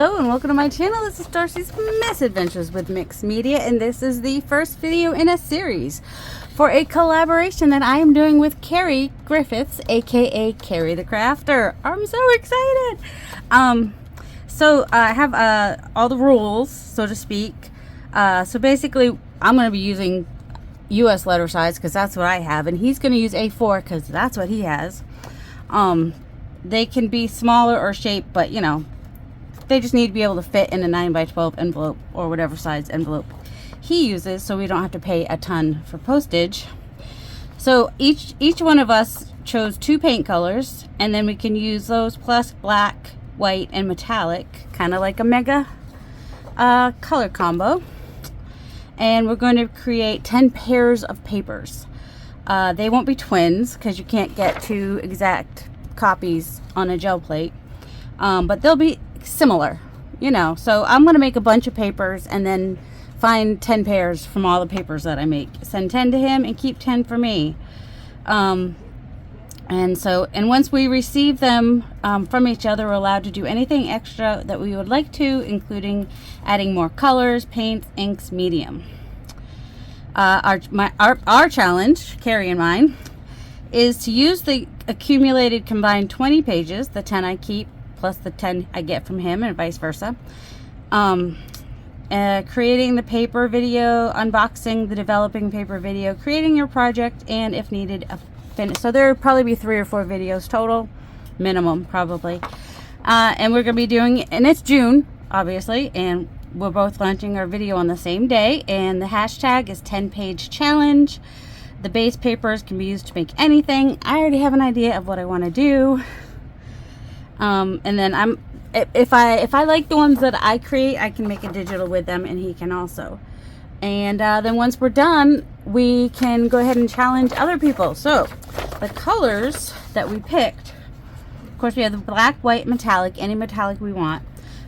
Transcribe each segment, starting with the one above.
Hello and welcome to my channel. This is Darcy's Misadventures with Mixed Media, and this is the first video in a series for a collaboration that I am doing with Ceri Griffiths, aka Ceri the Crafter. I'm so excited. So I have all the rules, so to speak. So basically I'm going to be using US letter size because that's what I have, and he's going to use A4 because that's what he has. They can be smaller or shaped, but you know, they just need to be able to fit in a 9x12 envelope or whatever size envelope he uses, so we don't have to pay a ton for postage. So each one of us chose 2 paint colors, and then we can use those plus black, white, and metallic, kind of like a mega color combo. And we're going to create 10 pairs of papers. They won't be twins because you can't get 2 exact copies on a gel plate, but they'll be similar, you know. So I'm going to make a bunch of papers and then find 10 pairs from all the papers that I make, send 10 to him and keep 10 for me. And once we receive them from each other, we're allowed to do anything extra that we would like to, including adding more colors, paints, inks, medium. Our challenge, Ceri and mine, is to use the accumulated combined 20 pages, the 10 I keep plus the 10 I get from him, and vice versa. Creating the paper video, unboxing the developing paper video, creating your project, and if needed, a finish. So there will probably be 3 or 4 videos total, minimum probably. And we're going to be doing, and it's June, obviously, and we're both launching our video on the same day, and the hashtag is 10-page challenge. The base papers can be used to make anything. I already have an idea of what I want to do. And then if I like the ones that I create, I can make a digital with them, and he can also. And then once we're done, we can go ahead and challenge other people. So the colors that we picked, of course, we have the black, white, metallic, any metallic we want,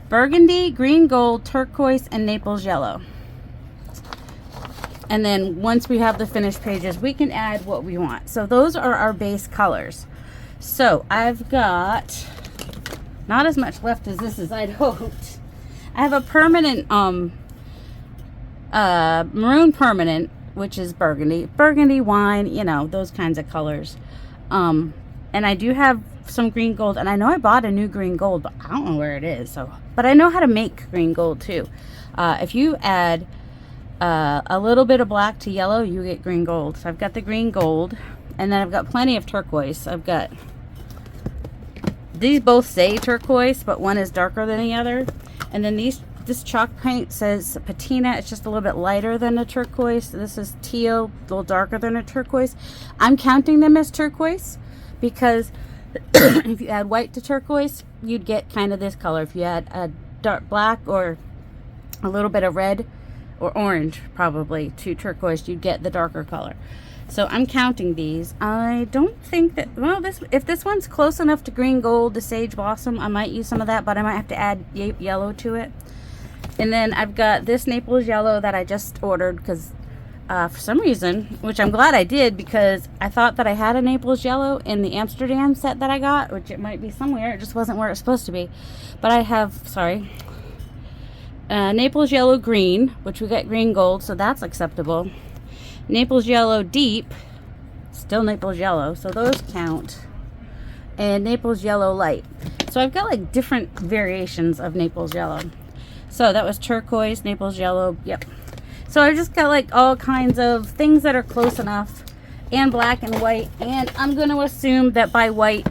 burgundy, green, gold, turquoise, and Naples yellow. And then once we have the finished pages, we can add what we want. So those are our base colors. So I've got not as much left as this as I'd hoped. I have a permanent maroon permanent, which is burgundy wine, you know, those kinds of colors. And I do have some green gold, and I know I bought a new green gold, but I don't know where it is. So, but I know how to make green gold too. If you add a little bit of black to yellow, you get green gold. So I've got the green gold, and then I've got plenty of turquoise. I've got, these both say turquoise, but one is darker than the other. And then this chalk paint says patina. It's just a little bit lighter than a turquoise. This is teal, a little darker than a turquoise. I'm counting them as turquoise because if you add white to turquoise, you'd get kind of this color. If you add a dark black or a little bit of red or orange probably to turquoise, you'd get the darker color. So I'm counting these. I don't think that, well, if this one's close enough to green gold, to sage blossom, I might use some of that, but I might have to add yellow to it. And then I've got this Naples yellow that I just ordered because for some reason, which I'm glad I did, because I thought that I had a Naples yellow in the Amsterdam set that I got, which it might be somewhere. It just wasn't where it's supposed to be. But I have, Naples yellow green, which we got green gold, so that's acceptable. Naples yellow deep, still Naples yellow, so those count. And Naples yellow light. So I've got like different variations of Naples yellow. So that was turquoise, Naples yellow, yep. So I've just got like all kinds of things that are close enough, and black and white. And I'm going to assume that by white,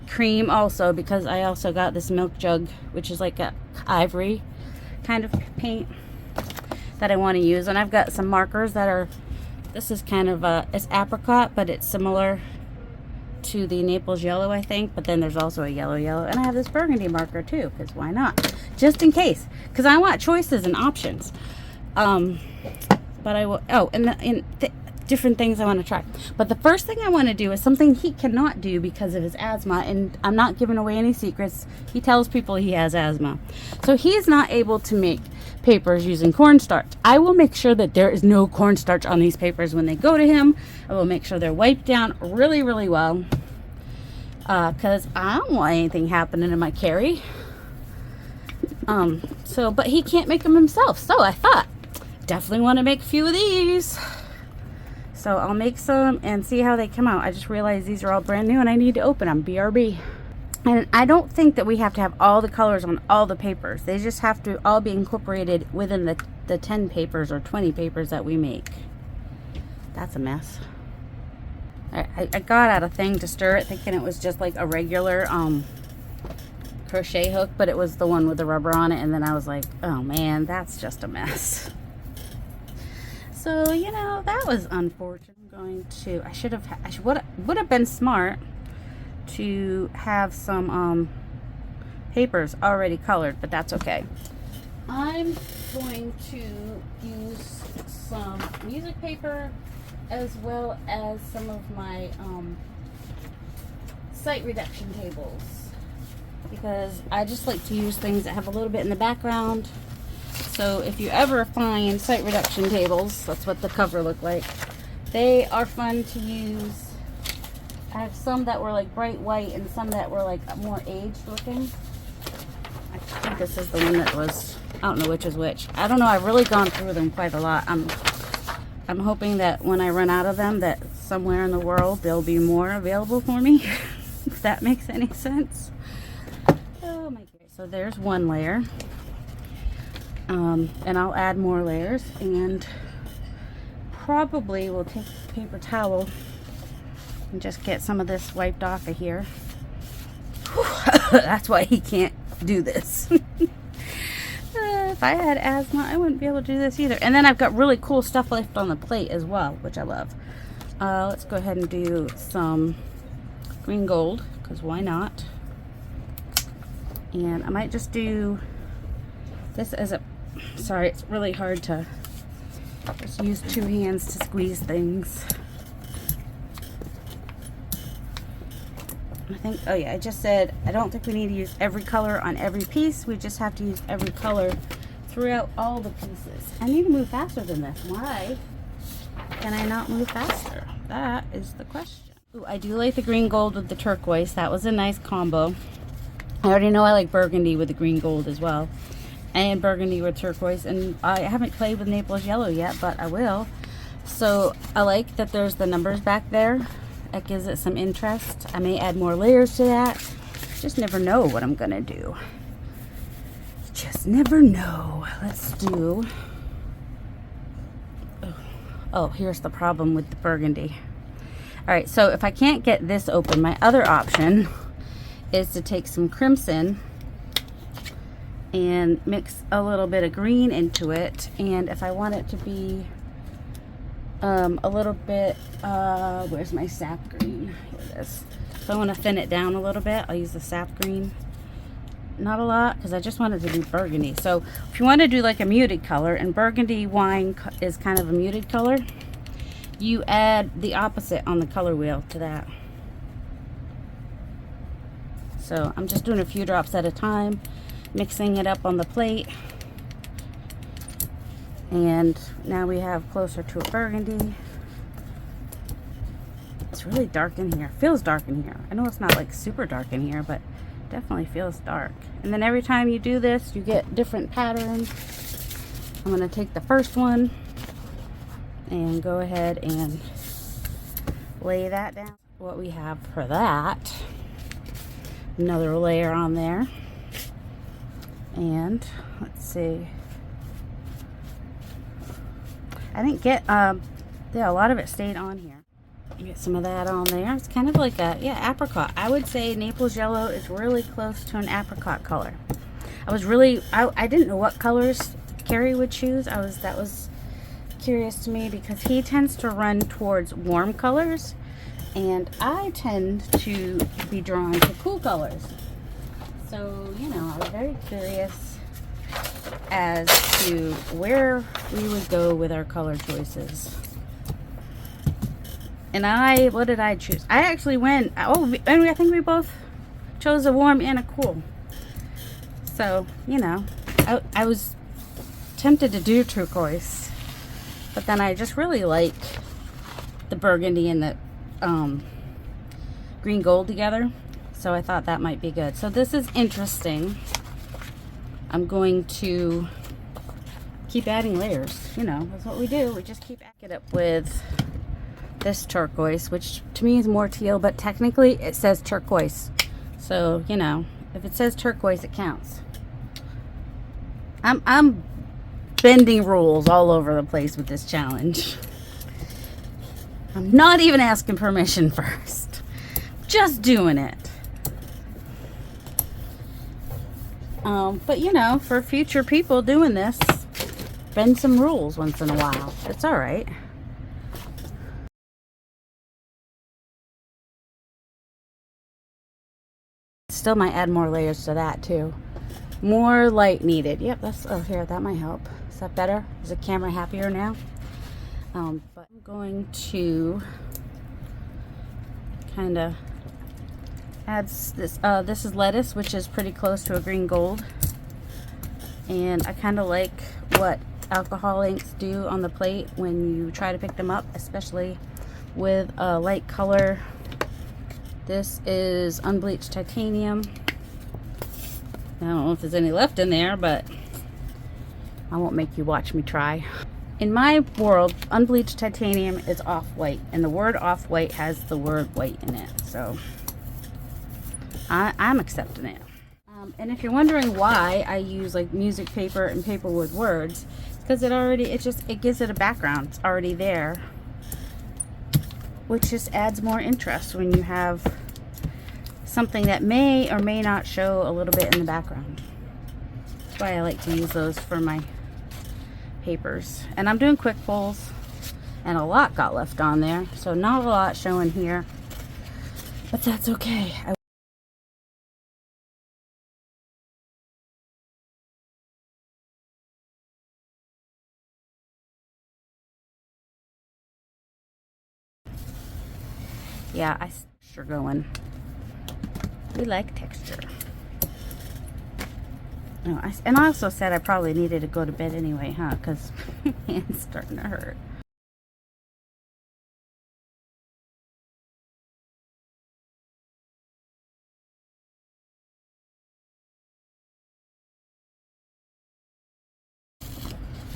cream also, because I also got this milk jug, which is like a ivory kind of paint that I want to use. And I've got some markers that are, this is kind of it's apricot, but it's similar to the Naples yellow, I think. But then there's also a yellow, and I have this burgundy marker too, because why not? Just in case, because I want choices and options. But I will, different things I want to try. But the first thing I want to do is something he cannot do because of his asthma, and I'm not giving away any secrets. He tells people he has asthma. So he is not able to make papers using cornstarch. I will make sure that there is no cornstarch on these papers when they go to him. I will make sure they're wiped down really, really well, because I don't want anything happening to my Ceri. But he can't make them himself. So I thought, definitely want to make a few of these. So I'll make some and see how they come out. I just realized these are all brand new and I need to open them. BRB. And I don't think that we have to have all the colors on all the papers. They just have to all be incorporated within the 10 papers or 20 papers that we make. That's a mess. I got out a thing to stir it thinking it was just like a regular crochet hook, but it was the one with the rubber on it, and then I was like, oh man, that's just a mess. So, you know, that was unfortunate. I'm going to, would have been smart to have some papers already colored, but that's okay. I'm going to use some music paper as well as some of my sight reduction tables, because I just like to use things that have a little bit in the background. So if you ever find sight reduction tables, that's what the cover looked like. They are fun to use. I have some that were like bright white and some that were like more aged looking. I think this is the one that was, I don't know which is which. I don't know, I've really gone through them quite a lot. I'm hoping that when I run out of them, that somewhere in the world there'll be more available for me, if that makes any sense. Oh my goodness. So there's one layer. And I'll add more layers, and probably we'll take a paper towel and just get some of this wiped off of here. That's why he can't do this. If I had asthma, I wouldn't be able to do this either. And then I've got really cool stuff left on the plate as well, which I love. Let's go ahead and do some green gold, because why not? And I might just do this as a, sorry, it's really hard to just use two hands to squeeze things. I think, oh yeah, I just said I don't think we need to use every color on every piece. We just have to use every color throughout all the pieces. I need to move faster than this. Why can I not move faster? That is the question. Ooh, I do like the green gold with the turquoise. That was a nice combo. I already know I like burgundy with the green gold as well, and burgundy with turquoise, and I haven't played with Naples yellow yet, but I will. So I like that there's the numbers back there. That gives it some interest. I may add more layers to that. Just never know what I'm gonna do. Just never know. Let's do, oh, here's the problem with the burgundy. All right, so if I can't get this open, my other option is to take some crimson and mix a little bit of green into it. And if I want it to be a little bit, where's my sap green? Here it is. If I want to thin it down a little bit, I'll use the sap green. Not a lot, because I just wanted to do burgundy. So if you want to do like a muted color, and burgundy wine is kind of a muted color, you add the opposite on the color wheel to that. So I'm just doing a few drops at a time, mixing it up on the plate. And now we have closer to a burgundy. It's really dark in here. Feels dark in here. I know it's not like super dark in here, but definitely feels dark. And then every time you do this, you get different patterns. I'm going to take the first one and go ahead and lay that down. What we have for that, another layer on there. And let's see, I didn't get yeah, a lot of it stayed on here. Get some of that on there. It's kind of like a, yeah, apricot. I would say Naples yellow is really close to an apricot color. I didn't know what colors Ceri would choose. That was curious to me, because he tends to run towards warm colors and I tend to be drawn to cool colors. So, you know, I was very curious as to where we would go with our color choices. And what did I choose? I actually went, and I think we both chose a warm and a cool. So, you know, I was tempted to do turquoise, but then I just really like the burgundy and the green gold together. So I thought that might be good. So this is interesting. I'm going to keep adding layers. You know, that's what we do. We just keep adding it up with this turquoise, which to me is more teal, but technically it says turquoise. So, you know, if it says turquoise, it counts. I'm bending rules all over the place with this challenge. I'm not even asking permission first. Just doing it. But you know, for future people doing this, bend some rules once in a while. It's all right. Still might add more layers to that too. More light needed. Yep, that's, oh, here, that might help. Is that better? Is the camera happier now? But I'm going to kind of add this. This is lettuce, which is pretty close to a green gold. And I kind of like what alcohol inks do on the plate when you try to pick them up, especially with a light color. This is unbleached titanium. I don't know if there's any left in there, but I won't make you watch me try. In my world, unbleached titanium is off-white, and the word off-white has the word white in it, so I'm accepting it. And if you're wondering why I use like music paper and paper with words, because it gives it a background. It's already there, which just adds more interest when you have something that may or may not show a little bit in the background. That's why I like to use those for my papers. And I'm doing quick pulls, and a lot got left on there, so not a lot showing here, but that's okay. Yeah, I sure going. We like texture. Oh, and I also said I probably needed to go to bed anyway, huh? Because my hand's starting to hurt.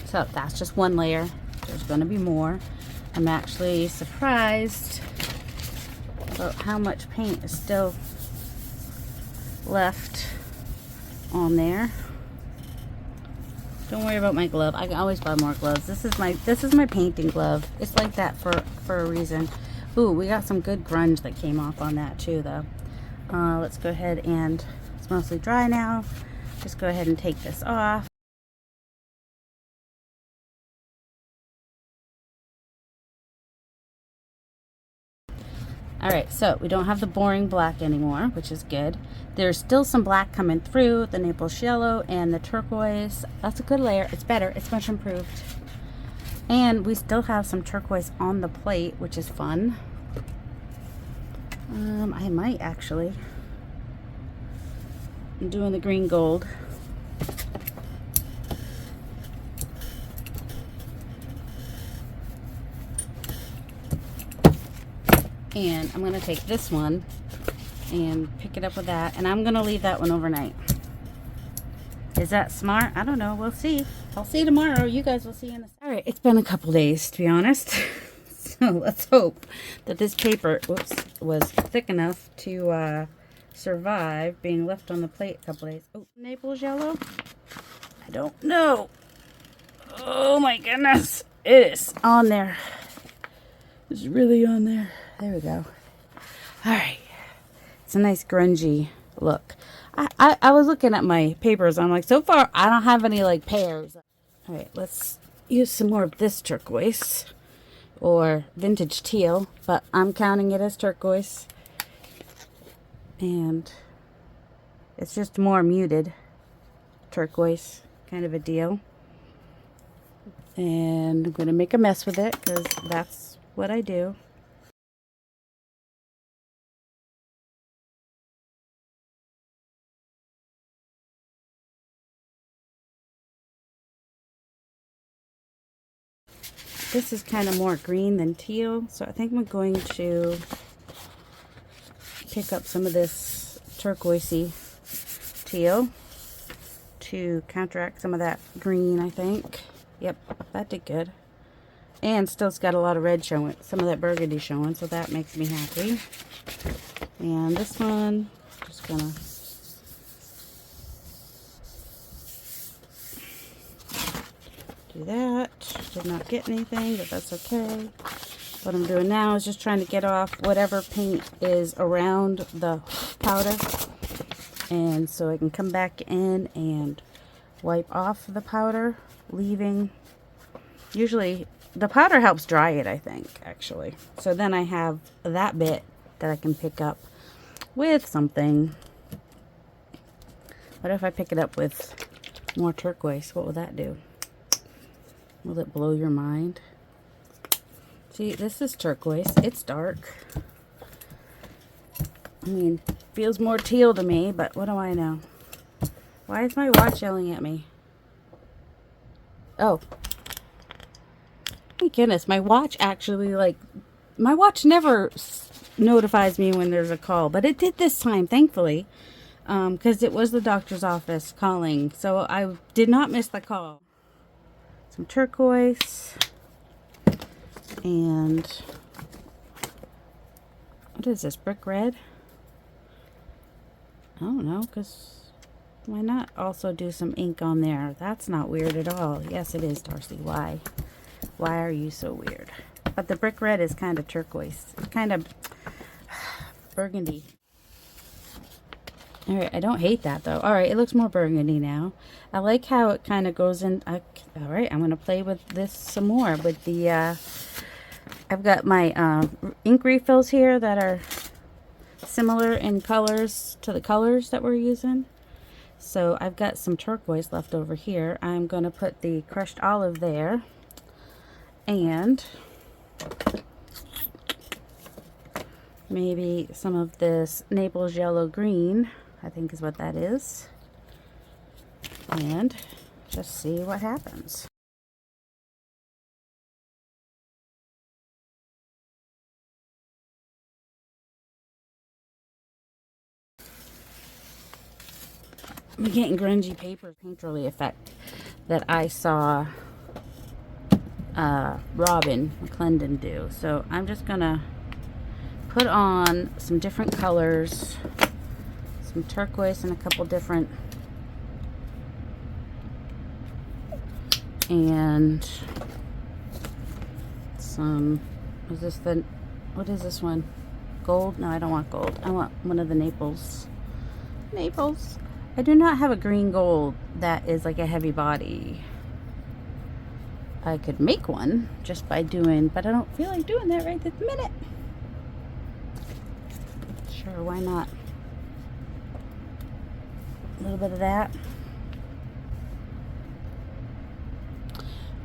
So that's just one layer. There's going to be more. I'm actually surprised about how much paint is still left on there. Don't worry about my glove. I can always buy more gloves. This is my painting glove. It's like that for a reason. Ooh, we got some good grunge that came off on that too, though. Let's go ahead, and it's mostly dry now. Just go ahead and take this off. Alright, so we don't have the boring black anymore, which is good. There's still some black coming through, the Naples yellow and the turquoise. That's a good layer. It's better. It's much improved. And we still have some turquoise on the plate, which is fun. I might actually. I'm doing the green gold. And I'm going to take this one and pick it up with that. And I'm going to leave that one overnight. Is that smart? I don't know. We'll see. I'll see tomorrow. You guys will see in a second. Alright, it's been a couple days, to be honest. So let's hope that this paper was thick enough to survive being left on the plate a couple days. Oh, Naples yellow? I don't know. Oh my goodness. It is on there. It's really on there. There we go. Alright. It's a nice grungy look. I was looking at my papers. I'm like, so far I don't have any like pears. Alright, let's use some more of this turquoise. Or vintage teal. But I'm counting it as turquoise. And it's just more muted turquoise kind of a deal. And I'm going to make a mess with it because that's what I do. This is kind of more green than teal, so I think I'm going to pick up some of this turquoisey teal to counteract some of that green, I think. Yep, that did good. And still's got a lot of red showing, some of that burgundy showing, so that makes me happy. And this one, just gonna do that. Did not get anything, but that's okay. What I'm doing now is just trying to get off whatever paint is around the powder. And so I can come back in and wipe off the powder, leaving, usually the powder helps dry it, I think, actually. So then I have that bit that I can pick up with something. What if I pick it up with more turquoise? What will that do? Will it blow your mind? See, this is turquoise. It's dark. I mean, feels more teal to me, but what do I know? Why is my watch yelling at me? Oh. Thank goodness, my watch actually, like, my watch never notifies me when there's a call, but it did this time, thankfully, because it was the doctor's office calling, so I did not miss the call. Some turquoise, and what is this, brick red? I don't know, because why not also do some ink on there? That's not weird at all. Yes, it is, Darcy. Why? Why are you so weird? But the brick red is kind of turquoise. It's kind of burgundy. All right, I don't hate that though. All right, it looks more burgundy now. I like how it kind of goes in. All right, I'm going to play with this some more with the, I've got my ink refills here that are similar in colors to the colors that we're using. So I've got some turquoise left over here. I'm going to put the crushed olive there. And maybe some of this Naples yellow green, I think is what that is. And just see what happens. I'm getting grungy paper painterly effect that I saw Robin McClendon do. So I'm just gonna put on some different colors, some turquoise and a couple different, and some, is this the, what is this one? Gold? No, I don't want gold. I want one of the Naples. Naples. I do not have a green gold that is like a heavy body. I could make one just by doing, but I don't feel like doing that right this minute. Sure, why not? A little bit of that.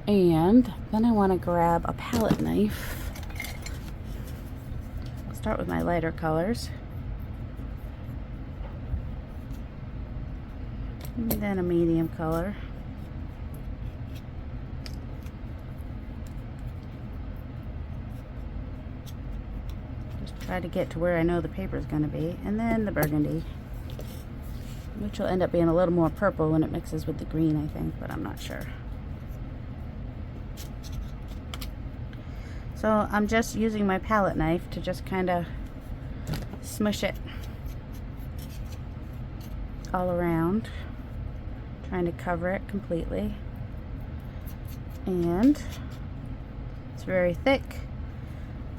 And then I want to grab a palette knife. I'll start with my lighter colors. And then a medium color. Try to get to where I know the paper is going to be. And then the burgundy, which will end up being a little more purple when it mixes with the green, I think, but I'm not sure. So I'm just using my palette knife to just kind of smush it all around, trying to cover it completely. And it's very thick.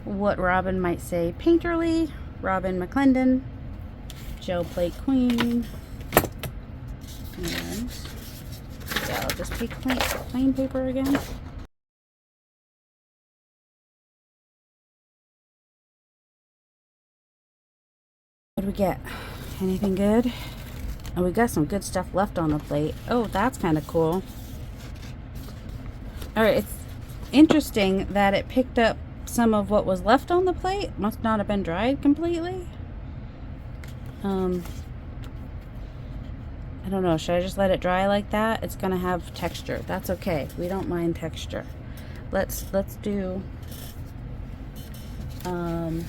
What Robin might say painterly, Robin McClendon, gel plate queen, and yeah, I'll just take plain paper again. What do we get? Anything good? Oh, we got some good stuff left on the plate. Oh, that's kind of cool. All right, it's interesting that it picked up some of what was left on the plate. Must not have been dried completely. I don't know, should I just let it dry like that? It's gonna have texture. That's okay, we don't mind texture. Let's do let's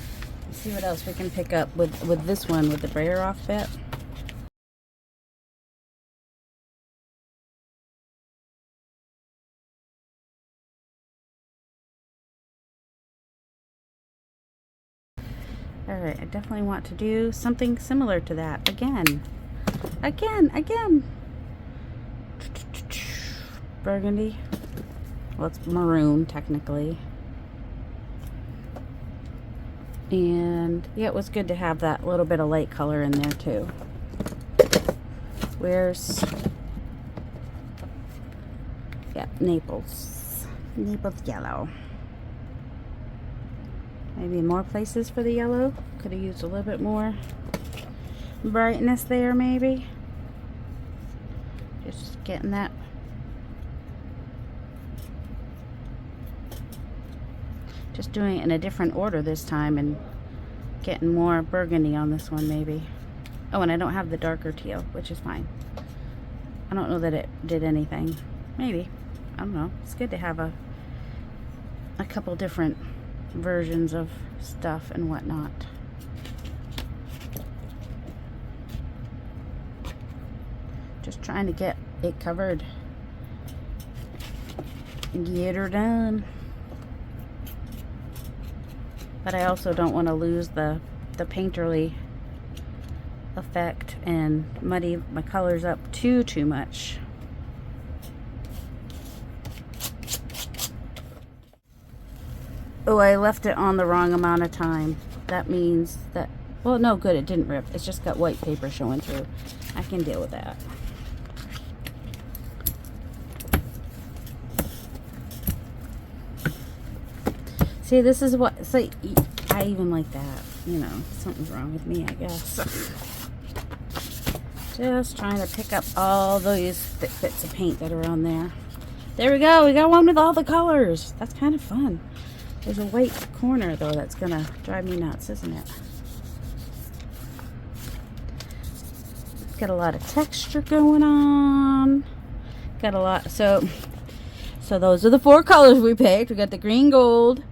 see what else we can pick up with this one, with the brayer off bit. Alright, I definitely want to do something similar to that again. Again. Burgundy. Well, it's maroon technically. And yeah, it was good to have that little bit of light color in there too. Where's, yeah, Naples yellow. Maybe more places for the yellow. Could have used a little bit more brightness there maybe. Just getting that. Just doing it in a different order this time and getting more burgundy on this one maybe. Oh, and I don't have the darker teal, which is fine. I don't know that it did anything. Maybe. I don't know. It's good to have a couple different versions of stuff and whatnot. Just trying to get it covered and get her done. But I also don't want to lose the painterly effect and muddy my colors up too much. Oh, I left it on the wrong amount of time. That means that, well, no, good, it didn't rip. It's just got white paper showing through. I can deal with that. See, this is what, so I even like that, you know, something's wrong with me, I guess. Just trying to pick up all those thick bits of paint that are on there. There we go, we got one with all the colors. That's kind of fun. There's a white corner though that's gonna drive me nuts, isn't it? Got a lot of texture going on. Got a lot, so those are the 4 colors we picked. We got the green gold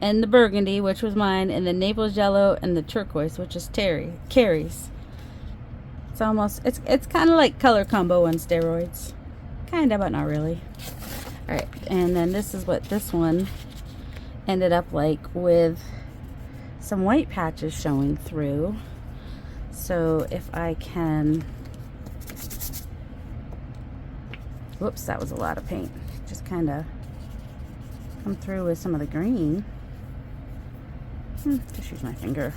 and the burgundy, which was mine, and the Naples yellow and the turquoise, which is Ceri's. It's almost, it's kind of like color combo on steroids. Kind of, but not really. Alright, and then this is what this one ended up like, with some white patches showing through. So if I can, whoops, that was a lot of paint. Just kind of come through with some of the green. Just use my finger.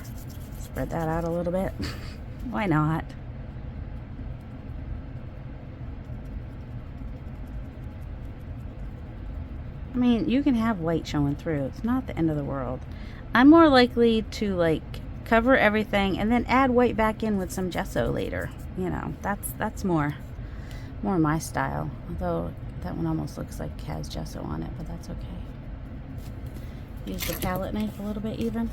Spread that out a little bit. Why not? I mean, you can have white showing through. It's not the end of the world. I'm more likely to like cover everything and then add white back in with some gesso later. You know, that's more my style. Although that one almost looks like it has gesso on it, but that's okay. Use the palette knife a little bit even.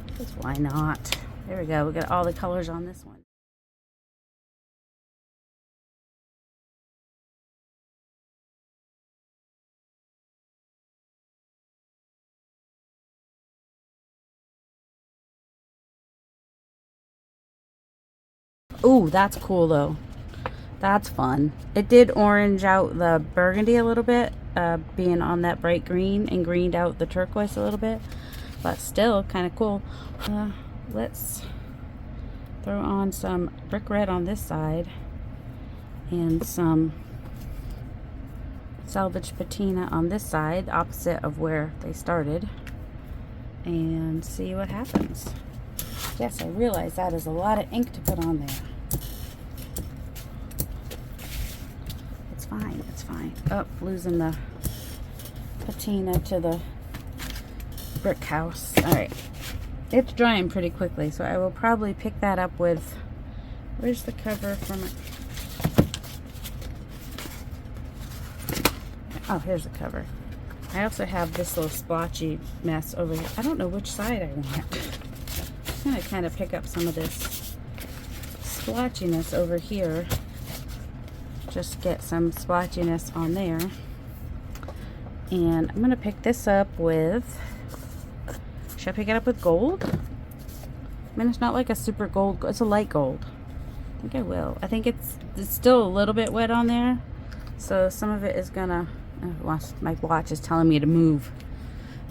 Because why not? There we go. We got all the colors on this one. Ooh, that's cool though. That's fun. It did orange out the burgundy a little bit, being on that bright green, and greened out the turquoise a little bit, but still kind of cool. Let's throw on some brick red on this side and some salvage patina on this side, opposite of where they started, and see what happens. Yes, I realize that is a lot of ink to put on there. It's fine. Oh, losing the patina to the brick house. Alright. It's drying pretty quickly, so I will probably pick that up with, where's the cover from it? Oh, here's the cover. I also have this little splotchy mess over here. I don't know which side I want. I'm going to kind of pick up some of this splotchiness over here. Just get some splotchiness on there. And I'm going to pick this up with, should I pick it up with gold? I mean, it's not like a super gold. It's a light gold. I think I will. I think it's still a little bit wet on there. So some of it is gonna, my watch is telling me to move.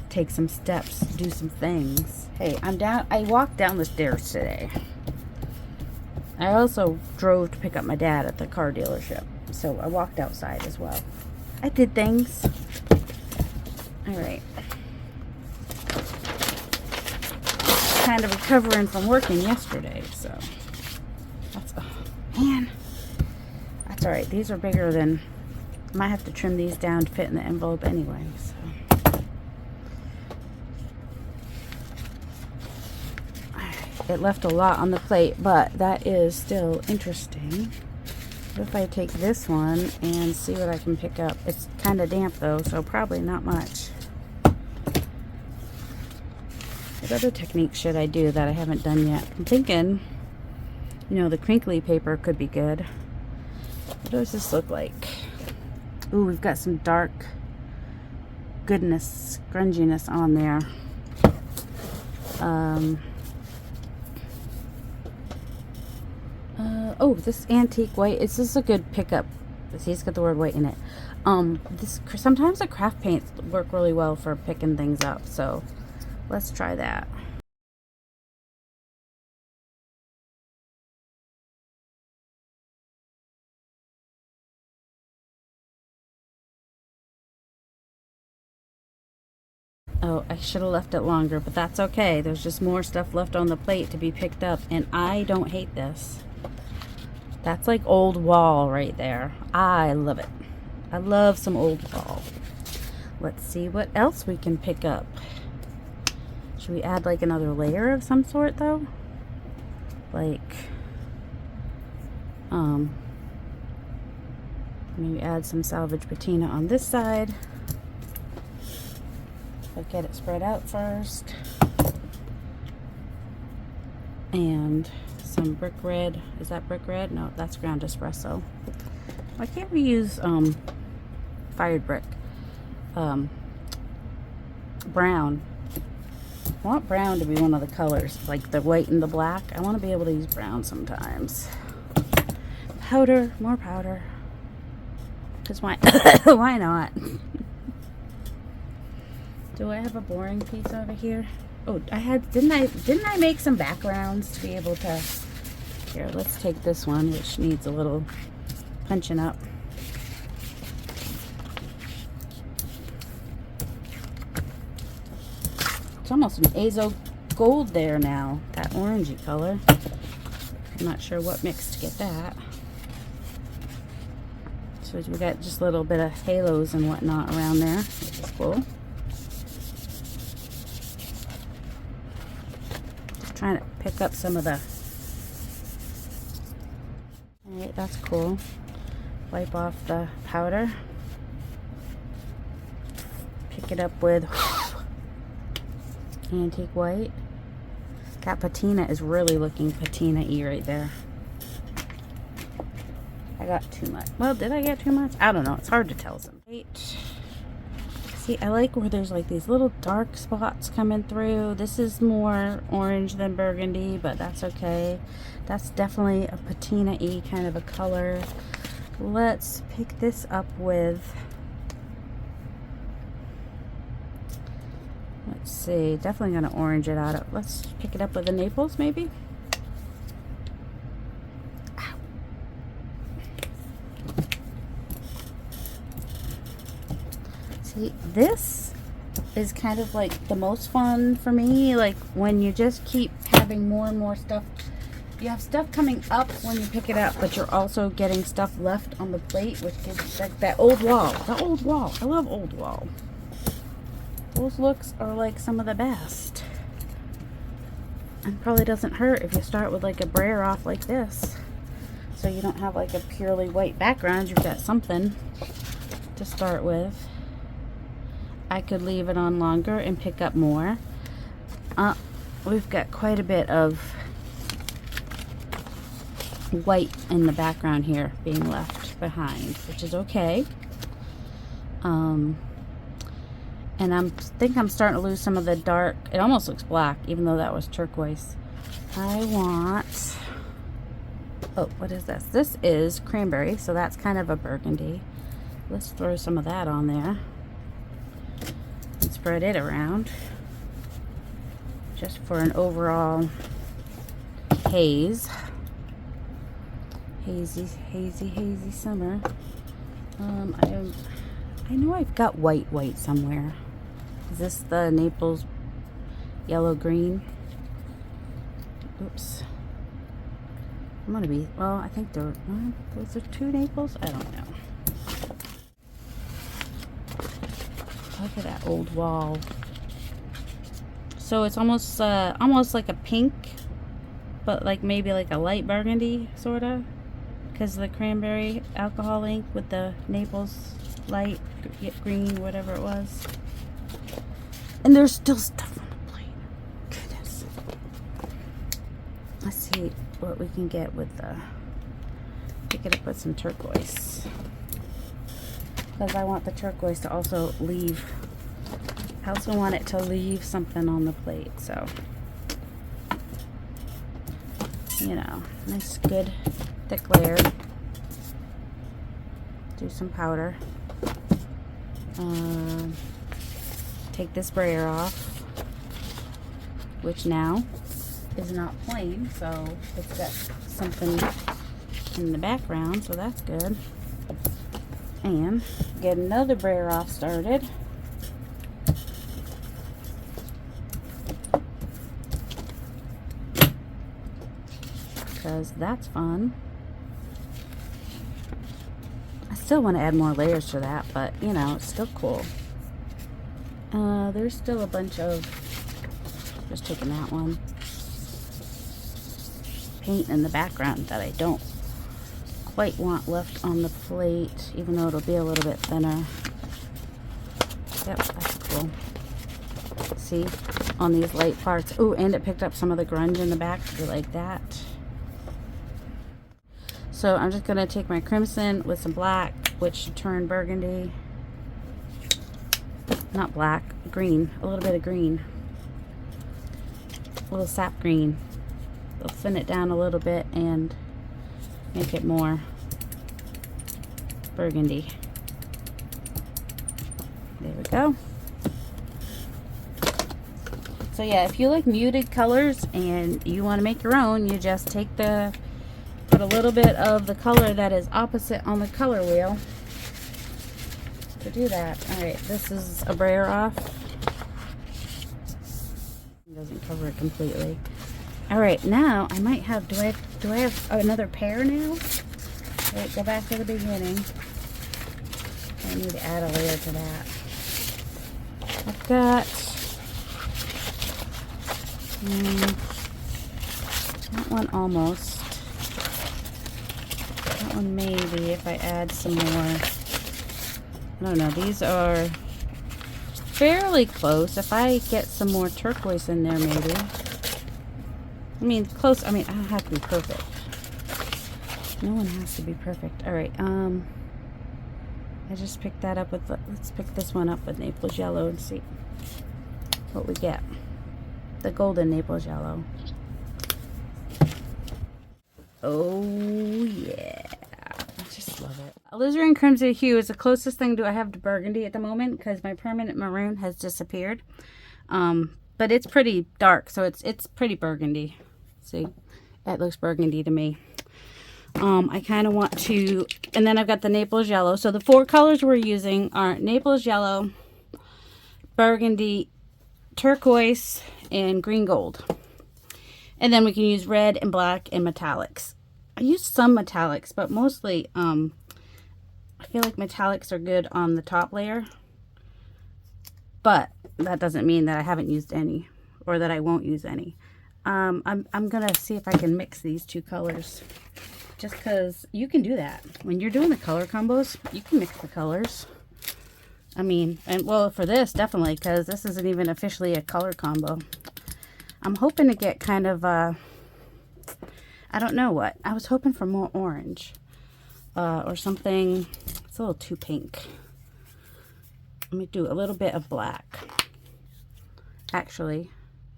Take some steps, do some things. Hey, I walked down the stairs today. I also drove to pick up my dad at the car dealership. So I walked outside as well. I did things. All right. Kind of recovering from working yesterday, so that's, oh man, that's all right. These are bigger than, I might have to trim these down to fit in the envelope anyway, so. It left a lot on the plate, but that is still interesting. What if I take this one and see what I can pick up? It's kind of damp though, so probably not much. What other technique should I do that I haven't done yet? I'm thinking, you know, the crinkly paper could be good. What does this look like? Ooh, we've got some dark goodness, grunginess on there. Oh, this antique white. Is this a good pickup? See, it's got the word white in it. Sometimes the craft paints work really well for picking things up, so let's try that. Oh, I should have left it longer, but that's okay. There's just more stuff left on the plate to be picked up, and I don't hate this. That's like old wall right there. I love it. I love some old wall. Let's see what else we can pick up. Should we add like another layer of some sort though? Like, maybe add some salvage patina on this side. I'll get it spread out first. And some brick red. Is that brick red? No, that's ground espresso. Why can't we use fired brick? Brown. I want brown to be one of the colors, like the white and the black. I want to be able to use brown sometimes. Powder, more powder. Because why, why not? Do I have a boring piece over here? Oh, didn't I make some backgrounds to be able to, here, let's take this one, which needs a little punching up. It's almost an azo gold there now, that orangey color. I'm not sure what mix to get that. So we got just a little bit of halos and whatnot around there, which is cool. Just trying to pick up some of the, alright, that's cool. Wipe off the powder. Pick it up with antique white. That patina is really looking patina-y right there. I got too much. Well, did I get too much? I don't know. It's hard to tell some. See, I like where there's like these little dark spots coming through. This is more orange than burgundy, but that's okay. That's definitely a patina-y kind of a color. Let's pick this up with, let's see, definitely gonna orange it out. Let's pick it up with the Naples maybe. Ow. See, this is kind of like the most fun for me, like when you just keep having more and more stuff. You have stuff coming up when you pick it up, but you're also getting stuff left on the plate, which gives like that old wall. The old wall. I love old wall. Those looks are like some of the best. And probably doesn't hurt if you start with like a brayer off like this. So you don't have like a purely white background. You've got something to start with. I could leave it on longer and pick up more. We've got quite a bit of white in the background here being left behind, which is okay. And I think I'm starting to lose some of the dark. It almost looks black, even though that was turquoise. I want, oh, what is this? This is cranberry, so that's kind of a burgundy. Let's throw some of that on there and spread it around just for an overall hazy summer. I know I've got white somewhere. Is this the Naples yellow green? Oops. I'm gonna be, well, I think those are two Naples? I don't know. Look at that old wall. So it's almost like a pink, but like maybe like a light burgundy, sorta, because of the cranberry alcohol ink with the Naples light green, whatever it was. And there's still stuff on the plate. Goodness. Let's see what we can get with the. Pick it up with some turquoise, because I want the turquoise to also leave. I also want it to leave something on the plate, so you know, nice good thick layer. Do some powder. Take this brayer off, which now is not plain, so it's got something in the background, so that's good. And get another brayer off started. Because that's fun. I still want to add more layers to that, but you know, it's still cool. There's still a bunch of, just taking that one, paint in the background that I don't quite want left on the plate, even though it'll be a little bit thinner. Yep, that's cool. See, on these light parts. Ooh, and it picked up some of the grunge in the back. You like that? So I'm just gonna take my crimson with some black, which should turn burgundy. Not black, green. A little bit of green. A little sap green. We'll thin it down a little bit and make it more burgundy. There we go. So yeah, if you like muted colors and you want to make your own, you just take put a little bit of the color that is opposite on the color wheel to do that. Alright, this is a brayer off. It doesn't cover it completely. Alright, now I might have, do I have another pair now? Wait, go back to the beginning. I need to add a layer to that. I've got that one almost. That one maybe, if I add some more. I don't know, these are fairly close. If I get some more turquoise in there maybe. I mean, close, I mean, I don't have to be perfect. No one has to be perfect. Alright, I just picked that up with, let's pick this one up with Naples yellow and see what we get. The golden Naples yellow. Oh yeah, I just love it. Alizarin crimson hue is the closest thing I have to burgundy at the moment, because my permanent maroon has disappeared. But it's pretty dark, so it's pretty burgundy. See, that looks burgundy to me. I kind of want to, and then I've got the Naples yellow. So the 4 colors we're using are Naples yellow, burgundy, turquoise, and green gold. And then we can use red and black and metallics. I use some metallics, but mostly I feel like metallics are good on the top layer. But that doesn't mean that I haven't used any, or that I won't use any. I'm gonna see if I can mix these 2 colors, just because you can do that when you're doing the color combos. You can mix the colors. I mean, and well, for this definitely, because this isn't even officially a color combo. I'm hoping to get kind of I don't know what. I was hoping for more orange or something. It's a little too pink. Let me do a little bit of black. Actually,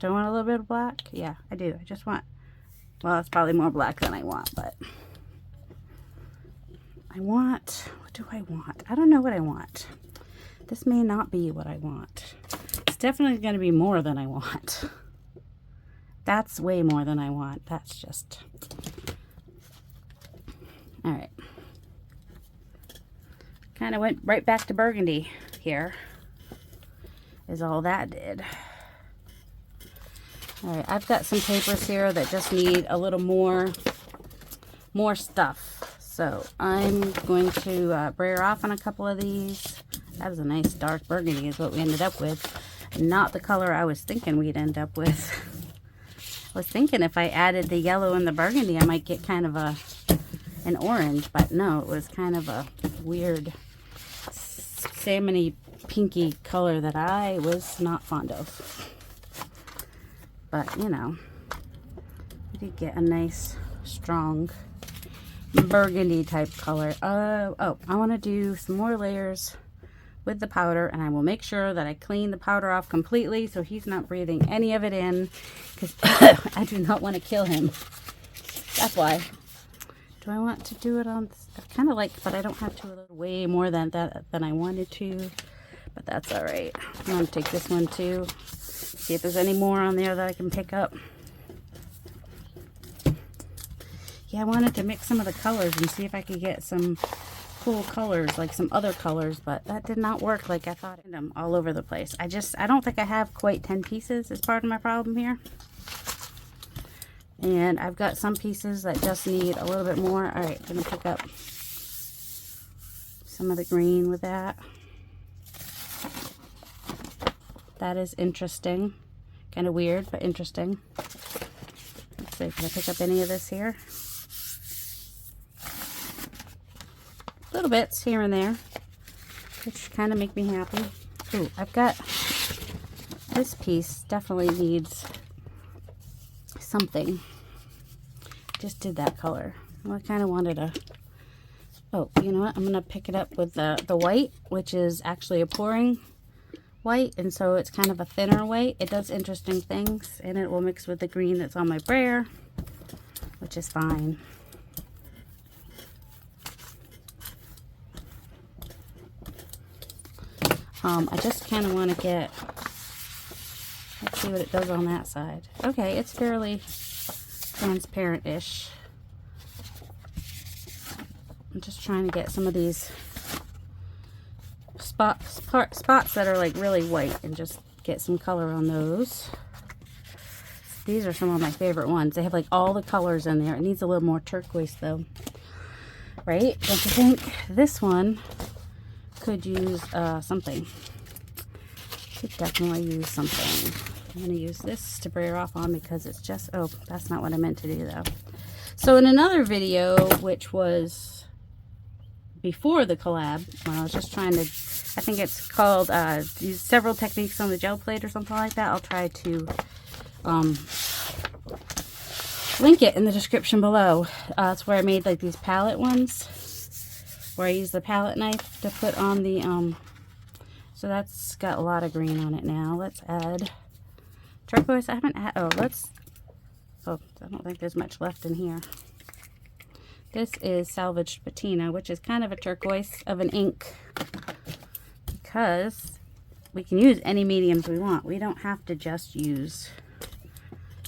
Do I want a little bit of black? Yeah, I do. I just want, well, it's probably more black than I want, but I want, what do I want? I don't know what I want. This may not be what I want. It's definitely going to be more than I want. That's way more than I want. That's just, all right. Kind of went right back to burgundy here, is all that did. All right, I've got some papers here that just need a little more stuff. So I'm going to brayer off on a couple of these. That was a nice dark burgundy is what we ended up with. Not the color I was thinking we'd end up with. I was thinking if I added the yellow and the burgundy, I might get kind of an orange, but no, it was kind of a weird salmony pinky color that I was not fond of. But you know, you did get a nice strong burgundy type color. Oh, I want to do some more layers with the powder, and I will make sure that I clean the powder off completely so he's not breathing any of it in, because I do not want to kill him. That's why. Do I want to do it on, I kind of like, but I don't have to, a little way more than I wanted to, but that's all right. I'm going to take this one too, see if there's any more on there that I can pick up. Yeah, I wanted to mix some of the colors and see if I could get some cool colors, like some other colors, but that did not work like I thought. Them all over the place. I don't think I have quite 10 pieces is part of my problem here. And I've got some pieces that just need a little bit more. All right, I'm gonna pick up some of the green with that. That is interesting. Kind of weird, but interesting. Let's see, can I pick up any of this here? Little bits here and there, which kind of make me happy. Ooh, I've got this piece definitely needs something. Just did that color. Well, I kind of wanted a, oh, you know what? I'm going to pick it up with the white, which is actually a pouring white, and so it's kind of a thinner white. It does interesting things, and it will mix with the green that's on my brayer, which is fine. I just kind of want to get, let's see what it does on that side. Okay, it's fairly transparent-ish. I'm just trying to get some of these spots that are like really white and just get some color on those. These are some of my favorite ones. They have like all the colors in there. It needs a little more turquoise though, right? Don't you think? This one could use something. Could definitely use something. I'm going to use this to brayer off on because it's just, oh, that's not what I meant to do though. So in another video, which was before the collab, when I was just trying to, I think it's called use several techniques on the gel plate or something like that. I'll try to link it in the description below. That's where I made like these palette ones, where I use the palette knife to put on the, so that's got a lot of green on it now. Let's add turquoise. I haven't had, I don't think there's much left in here. This is salvaged patina, which is kind of a turquoise of an ink, because we can use any mediums we want. We don't have to just use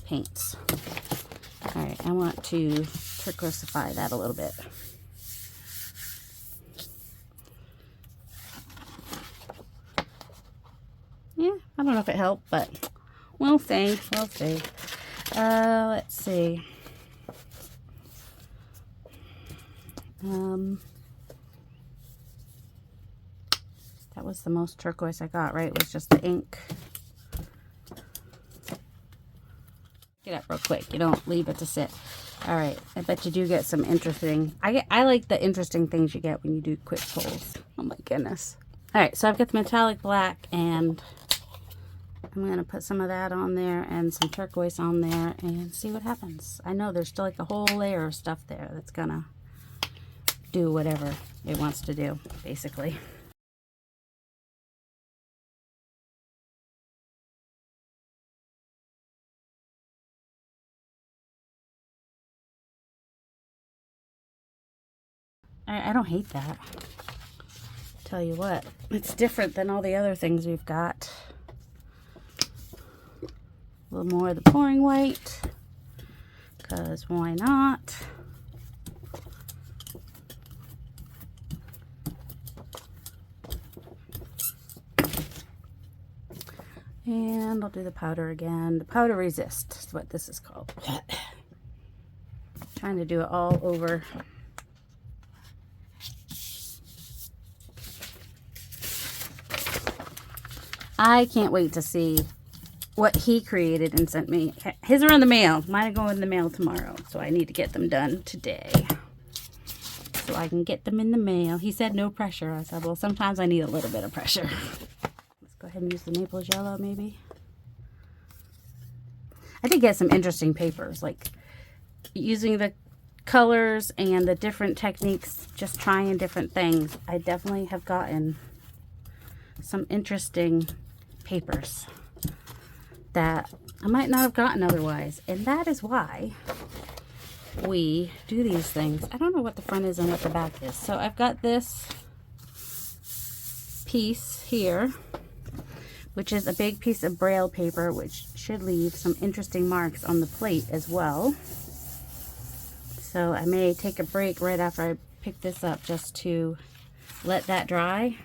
paints. All right, I want to turquoisify that a little bit. Yeah, I don't know if it helped, but we'll see. We'll see. Let's see. That was the most turquoise I got, right? It was just the ink. Get up real quick. You don't leave it to sit. All right. I bet you do get some interesting. I like the interesting things you get when you do quick pulls. Oh my goodness. All right. So I've got the metallic black, and I'm going to put some of that on there and some turquoise on there and see what happens. I know there's still like a whole layer of stuff there that's going to do whatever it wants to do, basically. I don't hate that. Tell you what, it's different than all the other things we've got. A little more of the pouring white, because why not? And I'll do the powder again. The powder resist is what this is called. Trying to do it all over. I can't wait to see what he created and sent me. His are in the mail. Mine are going in the mail tomorrow. So I need to get them done today, so I can get them in the mail. He said no pressure. I said, well, sometimes I need a little bit of pressure. Let's go ahead and use the Naples yellow maybe. I did get some interesting papers, like using the colors and the different techniques, just trying different things. I definitely have gotten some interesting papers that I might not have gotten otherwise, and that is why we do these things. I don't know what the front is and what the back is. So I've got this piece here, which is a big piece of Braille paper, which should leave some interesting marks on the plate as well. So I may take a break right after I pick this up just to let that dry.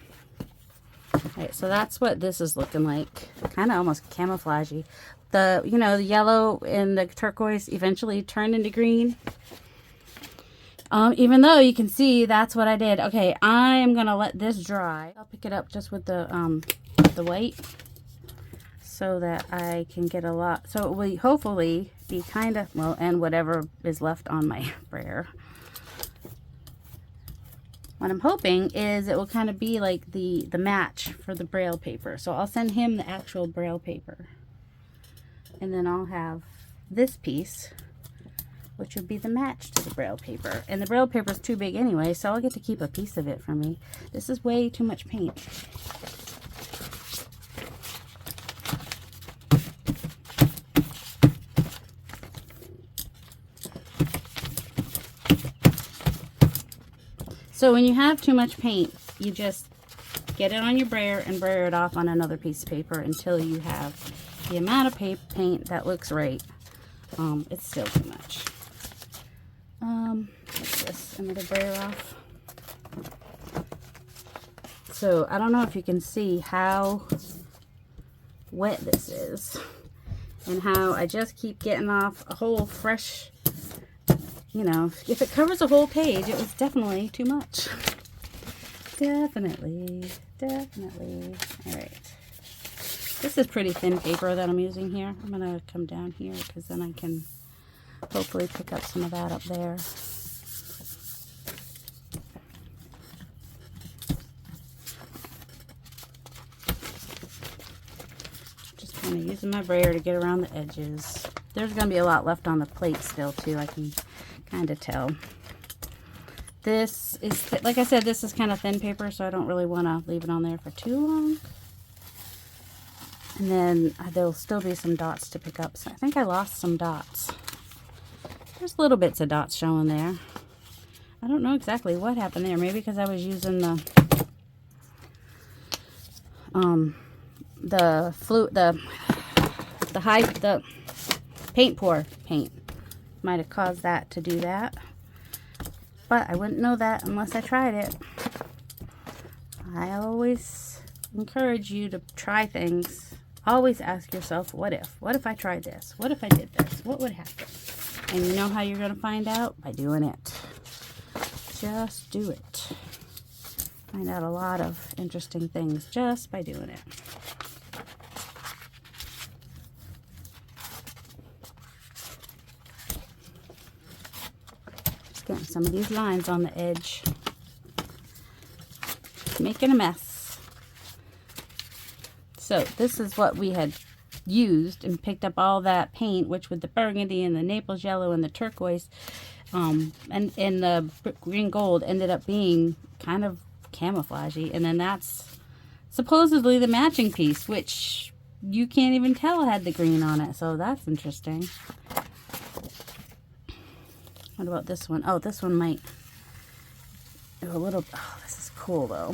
Right, so that's what this is looking like. Kind of almost camouflagey. The, you know, the yellow and the turquoise eventually turn into green. Even though you can see that's what I did. Okay, I am gonna let this dry. I'll pick it up just with the white, so that I can get a lot. So it will hopefully be kind of, well, and whatever is left on my brayer. What I'm hoping is it will kind of be like the match for the Braille paper. So I'll send him the actual Braille paper. And then I'll have this piece, which would be the match to the Braille paper. And the Braille paper is too big anyway, so I'll get to keep a piece of it for me. This is way too much paint. So when you have too much paint, you just get it on your brayer and brayer it off on another piece of paper until you have the amount of paint that looks right. It's still too much. What's this? Another brayer off. So I don't know if you can see how wet this is and how I just keep getting off a whole fresh. You know, if it covers a whole page, it was definitely too much. Definitely. All right. This is pretty thin paper that I'm using here. I'm going to come down here because then I can hopefully pick up some of that up there. Just kind of using my brayer to get around the edges. There's going to be a lot left on the plate still too. I can kind of tell. This is, like I said, this is kind of thin paper, so I don't really want to leave it on there for too long. And then there'll still be some dots to pick up. So I think I lost some dots. There's little bits of dots showing there. I don't know exactly what happened there. Maybe because I was using the paint pour paint. Might have caused that to do that, but I wouldn't know that unless I tried it. I always encourage you to try things. Always ask yourself, what if? What if I tried this? What if I did this? What would happen? And you know how you're going to find out? By doing it. Just do it. Find out a lot of interesting things just by doing it. Getting some of these lines on the edge, making a mess. So this is what we had used and picked up all that paint, which with the burgundy and the Naples yellow and the turquoise and the green gold ended up being kind of camouflagey. And then that's supposedly the matching piece, which you can't even tell had the green on it. So that's interesting. What about this one? Oh, this one might do a little, oh, this is cool though.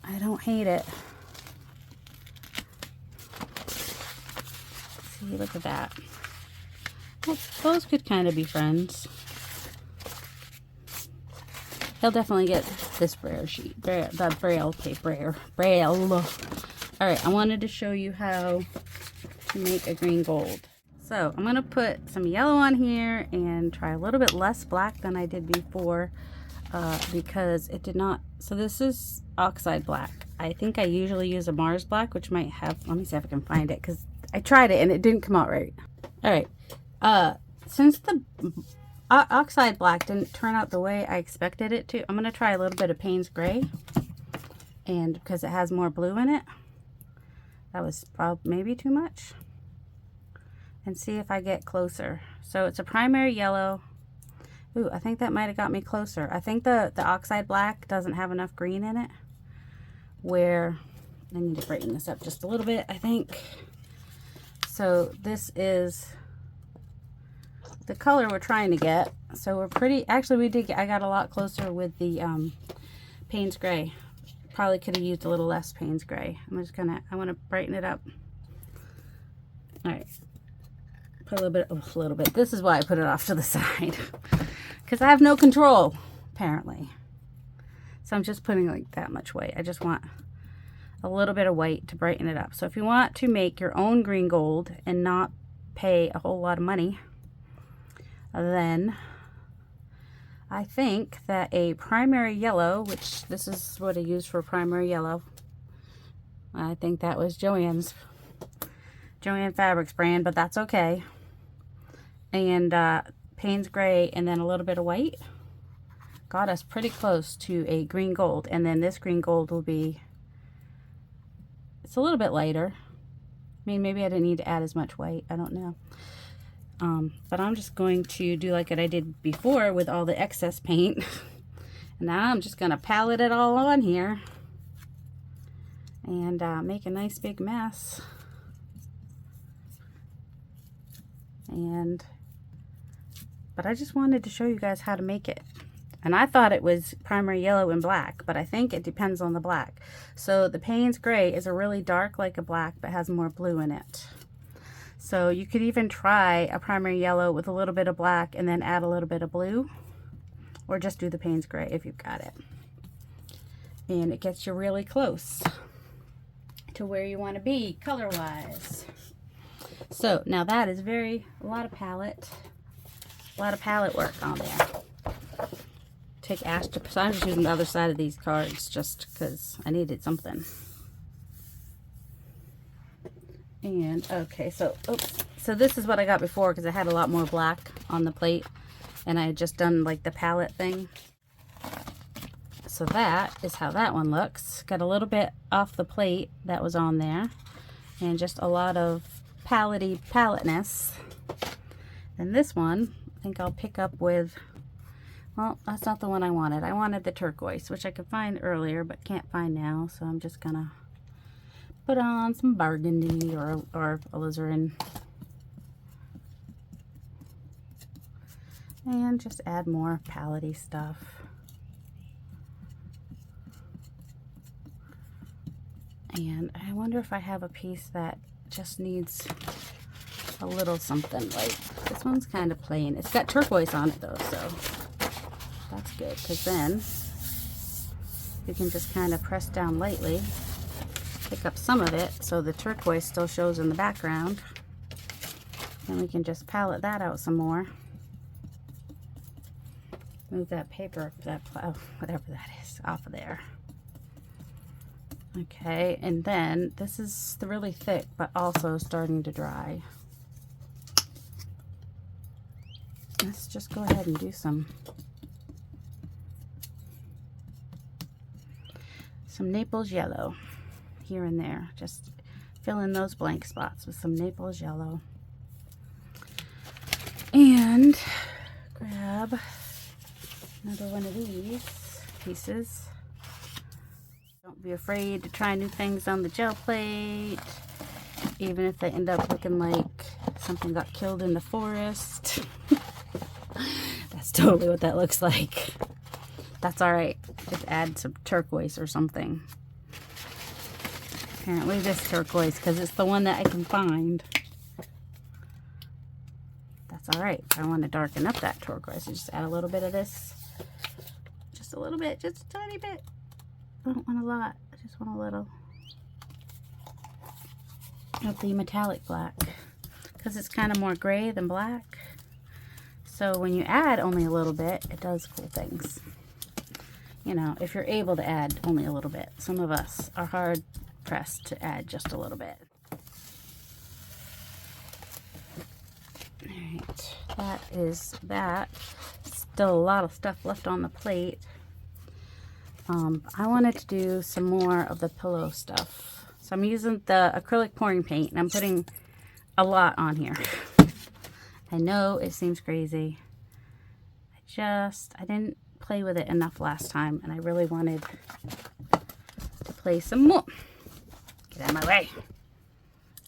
I don't hate it. See, look at that. Well, those could kind of be friends. He'll definitely get this braille sheet, the braille paper, braille. All right, I wanted to show you how to make a green gold. So I'm gonna put some yellow on here and try a little bit less black than I did before because it did not. So this is oxide black. I think I usually use a Mars black, which might have, let me see if I can find it, because I tried it and it didn't come out right. All right, since the oxide black didn't turn out the way I expected it to, I'm going to try a little bit of Payne's Gray, and because it has more blue in it, that was probably maybe too much, and see if I get closer. So it's a primary yellow. Ooh, I think that might have got me closer. I think the oxide black doesn't have enough green in it, where I need to brighten this up just a little bit, I think. So this is the color we're trying to get. So we're pretty, actually we did get, I got a lot closer with the Payne's Gray. Probably could have used a little less Payne's Gray. I want to brighten it up. All right, put a little bit. This is why I put it off to the side, because I have no control apparently. So I'm just putting like that much white. I just want a little bit of white to brighten it up. So if you want to make your own green gold and not pay a whole lot of money, then I think that a primary yellow, which this is what I use for primary yellow, I think that was Joanne Fabrics brand, but that's okay, and Payne's Gray and then a little bit of white got us pretty close to a green gold. And then this green gold will be, it's a little bit lighter. I mean, maybe I didn't need to add as much white, I don't know. But I'm just going to do like what I did before with all the excess paint. And now I'm just going to palette it all on here and make a nice big mess. But I just wanted to show you guys how to make it. And I thought it was primary yellow and black, but I think it depends on the black. So the Payne's Gray is a really dark like a black, but has more blue in it. So you could even try a primary yellow with a little bit of black and then add a little bit of blue, or just do the Payne's Gray if you've got it. And it gets you really close to where you want to be color-wise. So now that is a lot of palette work on there. Take Astra, so I'm just using the other side of these cards just because I needed something. And okay, so so this is what I got before, because I had a lot more black on the plate and I had just done like the palette thing. So that is how that one looks. Got a little bit off the plate that was on there and just a lot of paletteness. And this one I think I'll pick up with, well, that's not the one I wanted. I wanted the turquoise, which I could find earlier but can't find now, so I'm just gonna put on some burgundy or alizarin and just add more palette-y stuff. And I wonder if I have a piece that just needs a little something. Like this one's kind of plain. It's got turquoise on it though, so that's good, because then you can just kind of press down lightly, pick up some of it so the turquoise still shows in the background, and we can just palette that out some more. Move that paper, whatever that is, off of there. Okay, and then this is really thick but also starting to dry. Let's just go ahead and do some Naples yellow here and there. Just fill in those blank spots with some Naples yellow. And grab another one of these pieces. Don't be afraid to try new things on the gel plate, even if they end up looking like something got killed in the forest. That's totally what that looks like. That's all right. Just add some turquoise or something. Apparently this turquoise, because it's the one that I can find. That's all right. If I want to darken up that turquoise, I just add a little bit of this. Just a little bit, just a tiny bit. I don't want a lot. I just want a little of the metallic black, because it's kind of more gray than black. So when you add only a little bit, it does cool things. You know, if you're able to add only a little bit. Some of us are hard pressed to add just a little bit. Alright, that is that. Still a lot of stuff left on the plate. I wanted to do some more of the pillow stuff. So I'm using the acrylic pouring paint, and I'm putting a lot on here. I know it seems crazy. I didn't play with it enough last time, and I really wanted to play some more. Get out of my way.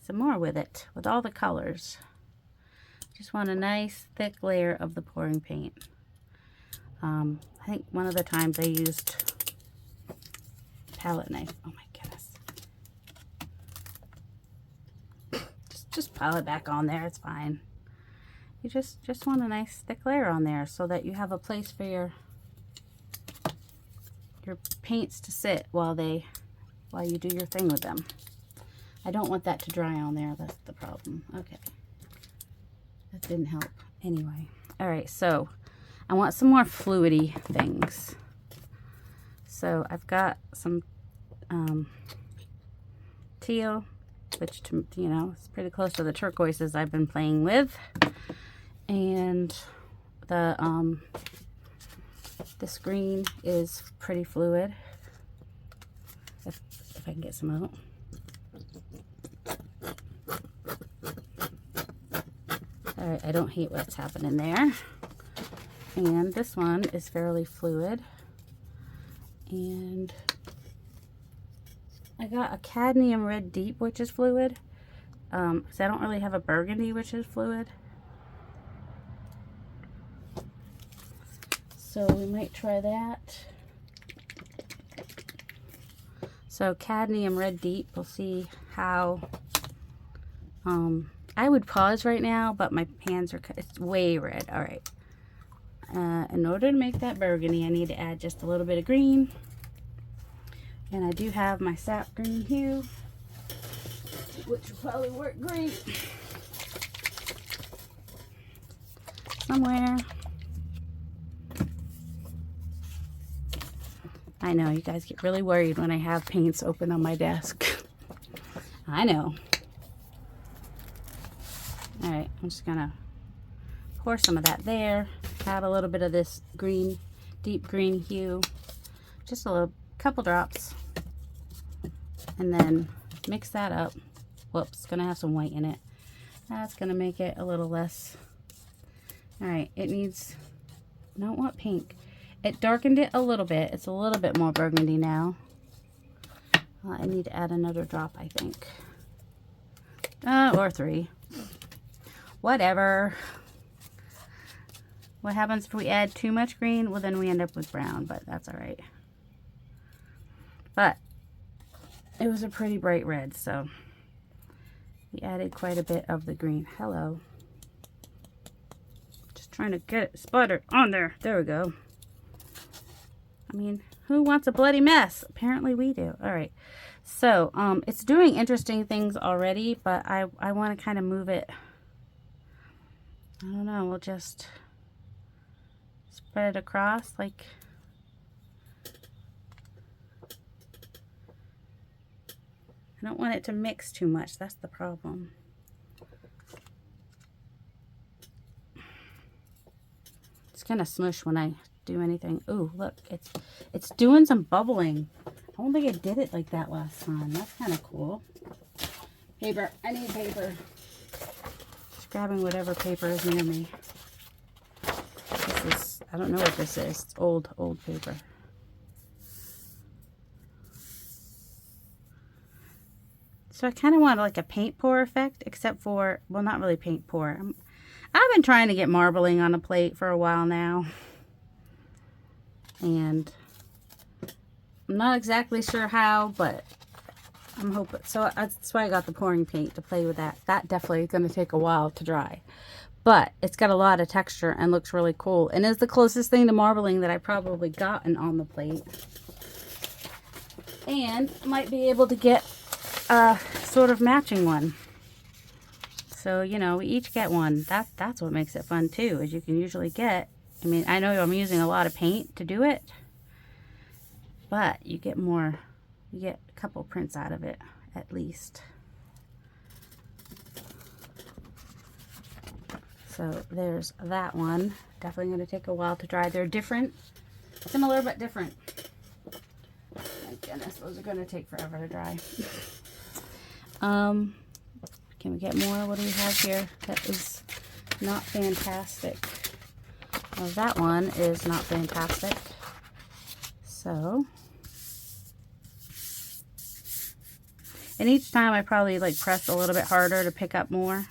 Some more with it, with all the colors. Just want a nice thick layer of the pouring paint. I think one of the times I used palette knife. Oh my goodness. Just pile it back on there. It's fine. You just want a nice thick layer on there so that you have a place for your paints to sit while you do your thing with them. I don't want that to dry on there. That's the problem. Okay. That didn't help. Anyway. All right. So I want some more fluidy things. So I've got some teal, which, you know, is pretty close to the turquoises I've been playing with. And the this green is pretty fluid. If I can get some out. All right, I don't hate what's happening there. And this one is fairly fluid. And I got a cadmium red deep, which is fluid. Because I don't really have a burgundy, which is fluid. So we might try that. So cadmium red deep, we'll see how. I would pause right now, but my hands are, it's way red. All right. In order to make that burgundy, I need to add just a little bit of green. And I do have my sap green hue, which will probably work great. Somewhere. I know, you guys get really worried when I have paints open on my desk. I know. Alright, I'm just gonna pour some of that there. Add a little bit of this green, deep green hue. Just a couple drops. And then mix that up. Whoops, it's gonna have some white in it. That's gonna make it a little less. Alright, it needs, I don't want pink. It darkened it a little bit. It's a little bit more burgundy now. I need to add another drop, I think. Or 3. Whatever. What happens if we add too much green? Well, then we end up with brown, but that's all right. But it was a pretty bright red, so we added quite a bit of the green. Hello. Just trying to get it sputtered on there. There we go. I mean, who wants a bloody mess? Apparently we do. All right. So, it's doing interesting things already, but I want to kind of move it. I don't know. We'll just spread it across like. I don't want it to mix too much. That's the problem. It's gonna smush when I do anything. Ooh, look, it's doing some bubbling. I don't think it did it like that last time. That's kind of cool. Paper. I need paper. Just grabbing whatever paper is near me. This is, I don't know what this is. It's old paper. So I kind of want like a paint pour effect, except for, well, not really paint pour. I've been trying to get marbling on a plate for a while now. And I'm not exactly sure how, but I'm hoping. So that's why I got the pouring paint, to play with that. That definitely is going to take a while to dry. But it's got a lot of texture and looks really cool. And is the closest thing to marbling that I've probably gotten on the plate. And might be able to get a sort of matching one. So, you know, we each get one. That's what makes it fun too, is you can usually get, I mean, I know I'm using a lot of paint to do it, but you get more, you get a couple prints out of it at least. So there's that one. Definitely going to take a while to dry. They're different, similar but different. My goodness, those are going to take forever to dry. Can we get more? What do we have here that is not fantastic? Well, that one is not fantastic. So, and each time I probably like press a little bit harder to pick up more.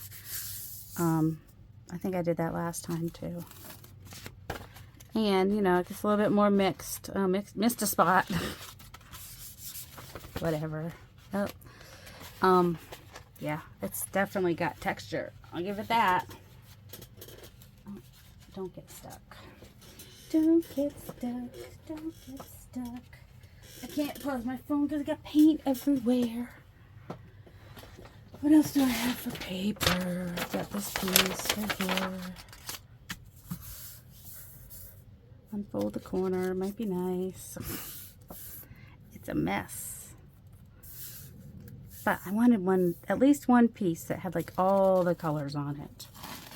I think I did that last time too. And, you know, it gets a little bit more mixed. Missed a spot. Whatever. Oh. Yeah, it's definitely got texture. I'll give it that. Oh, don't get stuck. Don't get stuck. Don't get stuck. I can't pause my phone because I got paint everywhere. What else do I have for paper? I've got this piece right here. Unfold the corner. Might be nice. It's a mess. But I wanted one, at least one piece that had like all the colors on it.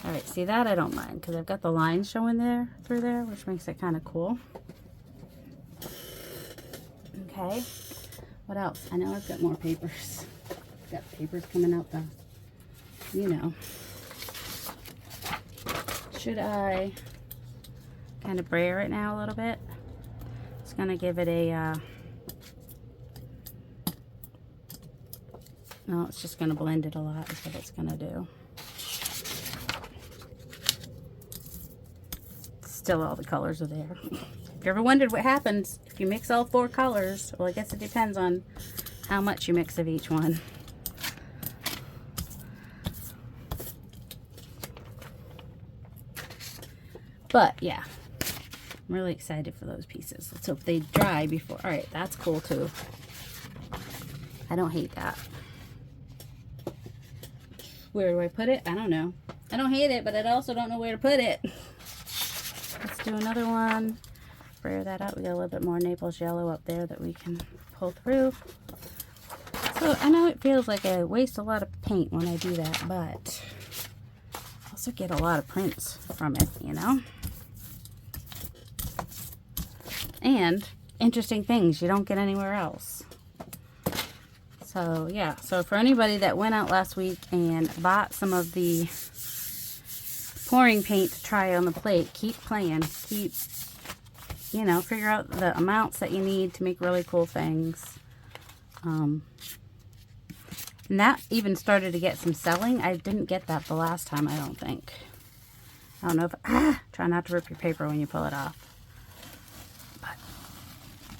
All right, see that I don't mind because I've got the lines showing there through there, which makes it kind of cool. Okay, what else? I know I've got more papers. I've got papers coming out the, you know. Should I kind of brayer it now a little bit? It's gonna give it a, no, it's just going to blend it a lot is what it's going to do. Still all the colors are there. If you ever wondered what happens if you mix all 4 colors, well, I guess it depends on how much you mix of each one. But, yeah. I'm really excited for those pieces. Let's hope they dry before. All right, that's cool too. I don't hate that. Where do I put it? I don't know. I don't hate it, but I also don't know where to put it. Let's do another one. Brayer that out. We got a little bit more Naples yellow up there that we can pull through. So I know it feels like I waste a lot of paint when I do that, but I also get a lot of prints from it, you know? And interesting things you don't get anywhere else. So yeah, so for anybody that went out last week and bought some of the pouring paint to try on the plate, keep playing, keep, you know, figure out the amounts that you need to make really cool things. And that even started to get some selling. I didn't get that the last time, I don't think. I don't know if, try not to rip your paper when you pull it off.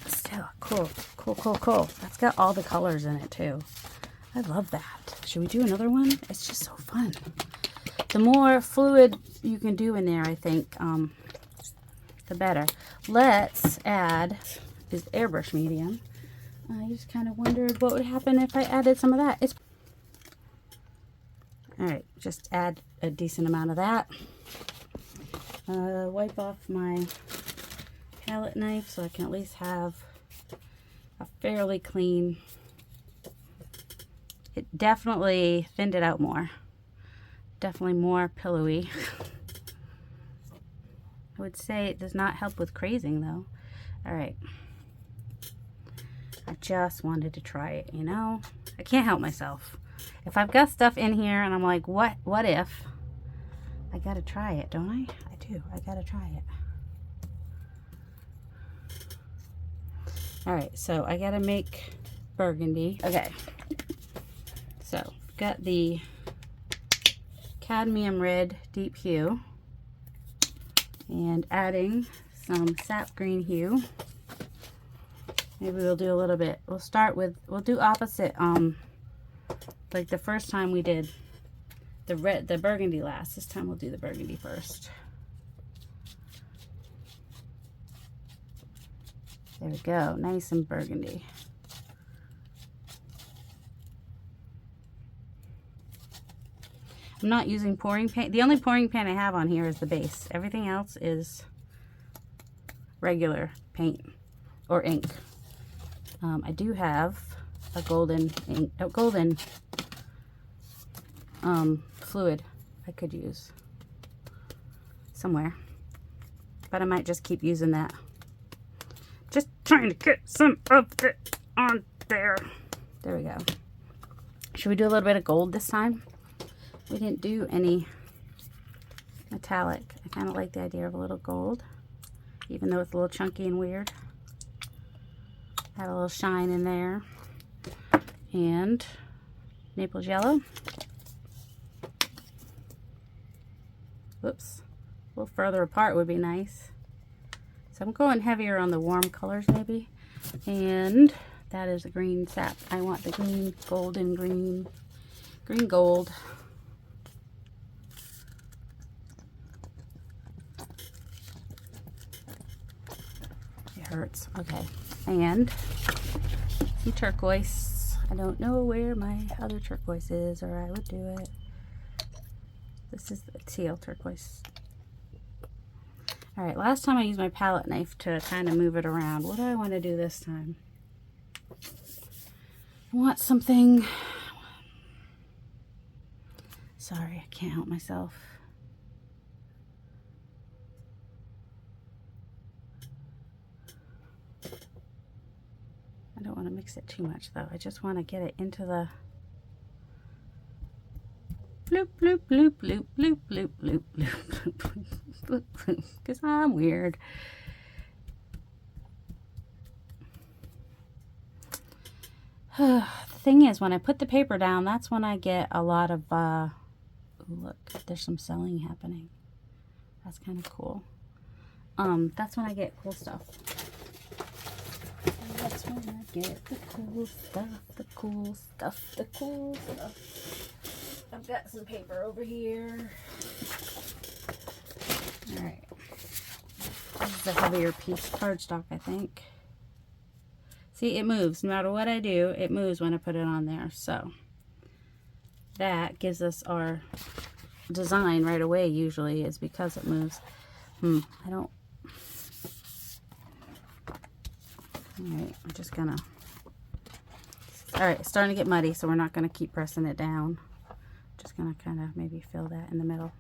Still, cool, cool, cool, cool. That's got all the colors in it too. I love that. Should we do another one? It's just so fun. The more fluid you can do in there, I think, the better. Let's add this airbrush medium. I just kind of wondered what would happen if I added some of that. All right, just add a decent amount of that. Wipe off my palette knife so I can at least have a fairly clean. It definitely thinned it out more. Definitely more pillowy. I would say it does not help with crazing though. All right. I just wanted to try it, you know? I can't help myself. If I've got stuff in here and I'm like, what if? I gotta try it, don't I? I do. I gotta try it. All right, so I gotta make burgundy. Okay, so got the cadmium red deep hue and adding some sap green hue. Maybe we'll do a little bit. We'll do opposite, like the first time we did the burgundy last. This time we'll do the burgundy first. There we go, nice and burgundy. I'm not using pouring paint. The only pouring paint I have on here is the base. Everything else is regular paint or ink. I do have a golden ink, fluid I could use somewhere, but I might just keep using that. Just trying to get some of it on there. There we go. Should we do a little bit of gold this time? We didn't do any metallic. I kind of like the idea of a little gold, even though it's a little chunky and weird. Have a little shine in there. And Naples yellow. Whoops. A little further apart would be nice. So I'm going heavier on the warm colors maybe. And that is the green sap. I want the green, golden green, green gold. It hurts. Okay. And some turquoise. I don't know where my other turquoise is, or I would do it. This is the teal turquoise. Alright, last time I used my palette knife to kind of move it around. What do I want to do this time? I want something... Sorry, I can't help myself. I don't want to mix it too much though. I just want to get it into the bloop bloop bloop bloop bloop bloop bloop bloop bloop bloop bloop, because I'm weird. The thing is, when I put the paper down, that's when I get a lot of ooh, look, there's some selling happening. That's kind of cool. That's when I get cool stuff. That's when I get the cool stuff, the cool stuff, the cool stuff. I've got some paper over here. Alright. This is a heavier piece cardstock, I think. See, it moves. No matter what I do, it moves when I put it on there. So, that gives us our design right away, usually, is because it moves. I don't... Alright, I'm just gonna... Alright, it's starting to get muddy, so we're not gonna keep pressing it down. Just gonna kind of maybe fill that in the middle.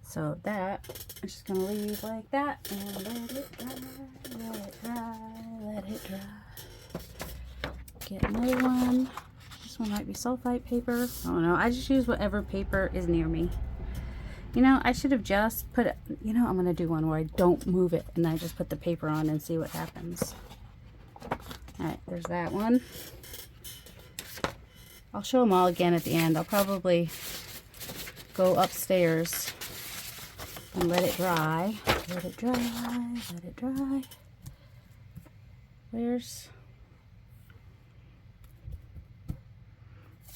So that, I'm just gonna leave like that and let it dry, let it dry, let it dry. Get another one. This one might be sulfite paper. I don't know. I just use whatever paper is near me. You know, I should have just put it, you know, I'm gonna do one where I don't move it and I just put the paper on and see what happens. Alright, there's that one. I'll show them all again at the end. I'll probably go upstairs and let it dry. Let it dry, let it dry.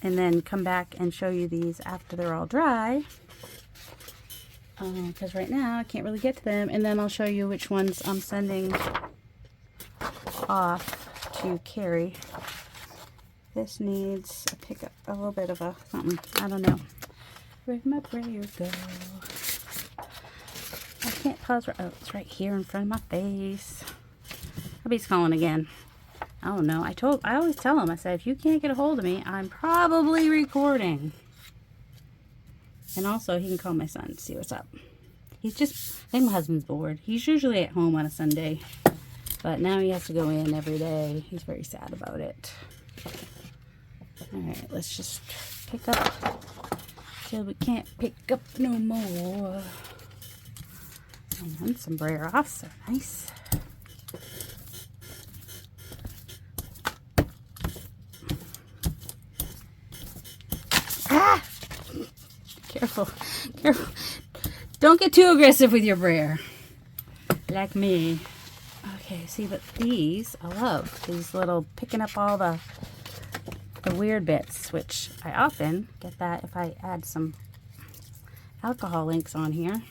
And then come back and show you these after they're all dry. Because right now I can't really get to them. And then I'll show you which ones I'm sending off to Ceri. This needs a pickup, a little bit of a something. I don't know. Where'd my brayer go? I can't pause. Oh, it's right here in front of my face. Hubby's calling again. I don't know. I always tell him. I said, if you can't get a hold of me, I'm probably recording. And also, he can call my son to see what's up. He's just, I think my husband's bored. He's usually at home on a Sunday, but now he has to go in every day. He's very sad about it. Alright, let's just pick up till we can't pick up no more. And some brayer offs are nice. Ah! Careful, careful. Don't get too aggressive with your brayer. like me. Okay, see, but these, I love these little, picking up all the weird bits, which I often get that if I add some alcohol inks on here.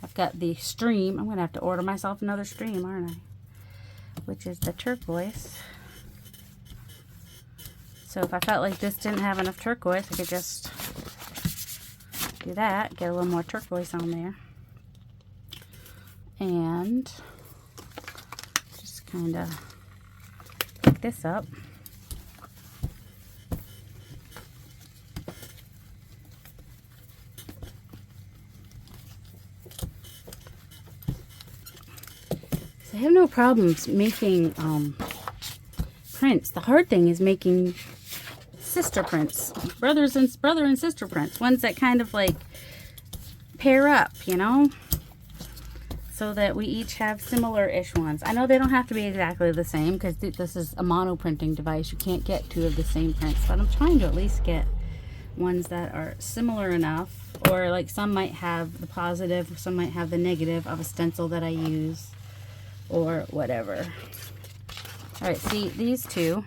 I've got the stream. I'm going to have to order myself another stream, aren't I? Which is the turquoise. So if I felt like this didn't have enough turquoise, I could just do that, get a little more turquoise on there. And just kind of pick this up. So I have no problems making prints. The hard thing is making sister prints, brother and sister prints, ones that kind of like pair up, you know, so that we each have similar-ish ones. I know they don't have to be exactly the same because this is a mono printing device. You can't get two of the same prints, but I'm trying to at least get ones that are similar enough, or like some might have the positive, some might have the negative of a stencil that I use, or whatever. All right, see, these two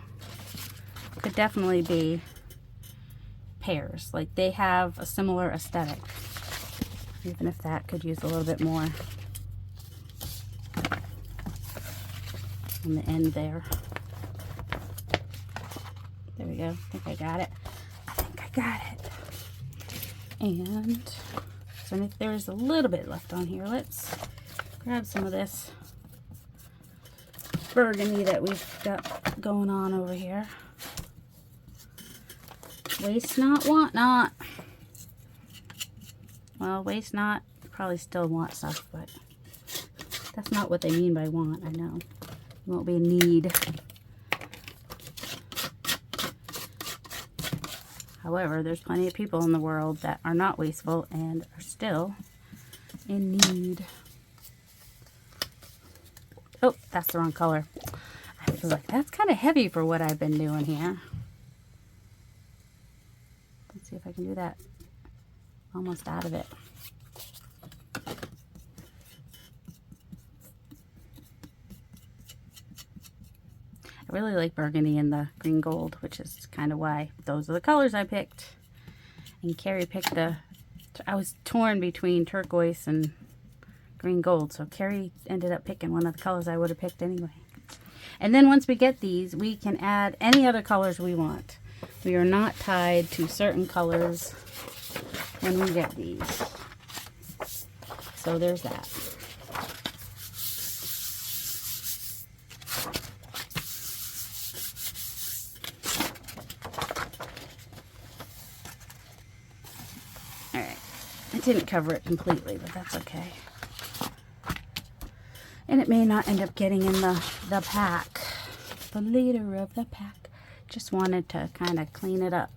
could definitely be pairs. Like, they have a similar aesthetic, even if that could use a little bit more on the end there. There we go. I think I got it. I think I got it. And so there's a little bit left on here. Let's grab some of this burgundy that we've got going on over here. Waste not, want not. Well, waste not, probably still want stuff, but that's not what they mean by want, I know. It won't be a need. However, there's plenty of people in the world that are not wasteful and are still in need. Oh, that's the wrong color. I was like, that's kind of heavy for what I've been doing here. Let's see if I can do that. Almost out of it. I really like burgundy and the green gold, which is kind of why those are the colors I picked. And Ceri picked I was torn between turquoise and green gold, so Ceri ended up picking one of the colors I would have picked anyway. And then once we get these, we can add any other colors we want. We are not tied to certain colors when we get these. So there's that. Alright, I didn't cover it completely, but that's okay. And it may not end up getting in the pack. The leader of the pack. Just wanted to kind of clean it up.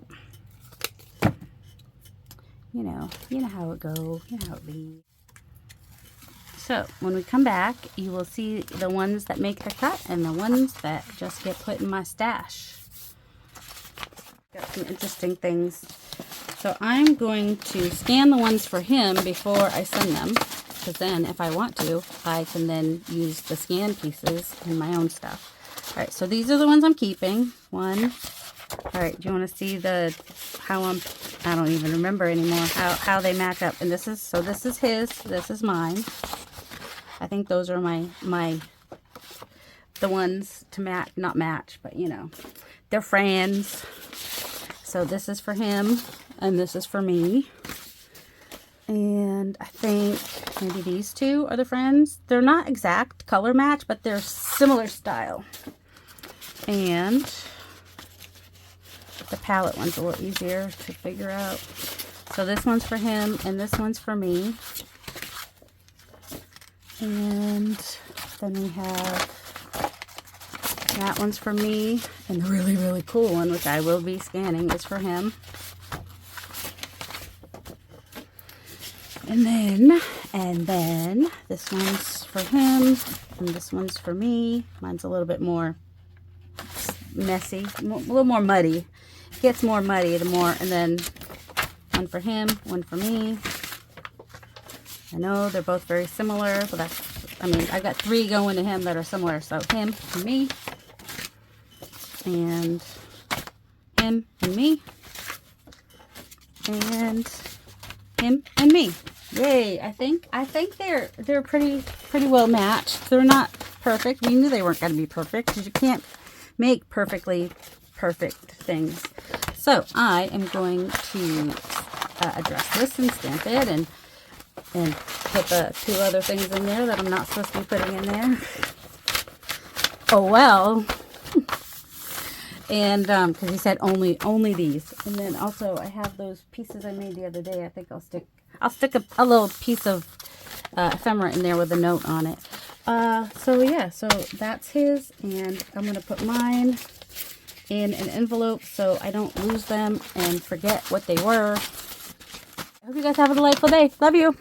You know how it goes. You know how it be. So when we come back, you will see the ones that make the cut and the ones that just get put in my stash. Got some interesting things. So I'm going to scan the ones for him before I send them. Because then, if I want to, I can then use the scan pieces in my own stuff. Alright, so these are the ones I'm keeping. One. Alright, do you want to see I don't even remember anymore how they match up. And this is his, this is mine. I think those are the ones to match, not match, but you know, they're friends. So this is for him, and this is for me. And I think maybe these two are the friends. They're not exact color match, but they're similar style. And the palette one's a little easier to figure out. So this one's for him, and this one's for me. And then we have that one's for me, and the really, really cool one, which I will be scanning, is for him. And then this one's for him, and this one's for me. Mine's a little bit more messy, a little more muddy. It gets more muddy the more, and then one for him, one for me. I know they're both very similar, but that's I mean, I got 3 going to him that are similar. So him and me, and him and me, and him and me. Yay! I think they're pretty well matched. They're not perfect. We knew they weren't going to be perfect because you can't make perfectly perfect things. So I am going to address this and stamp it and put the 2 other things in there that I'm not supposed to be putting in there. Oh well. And because he said only these. And then also I have those pieces I made the other day. I think I'll stick a little piece of ephemera in there with a note on it. So yeah, so that's his, and I'm going to put mine in an envelope so I don't lose them and forget what they were. I hope you guys have a delightful day. Love you.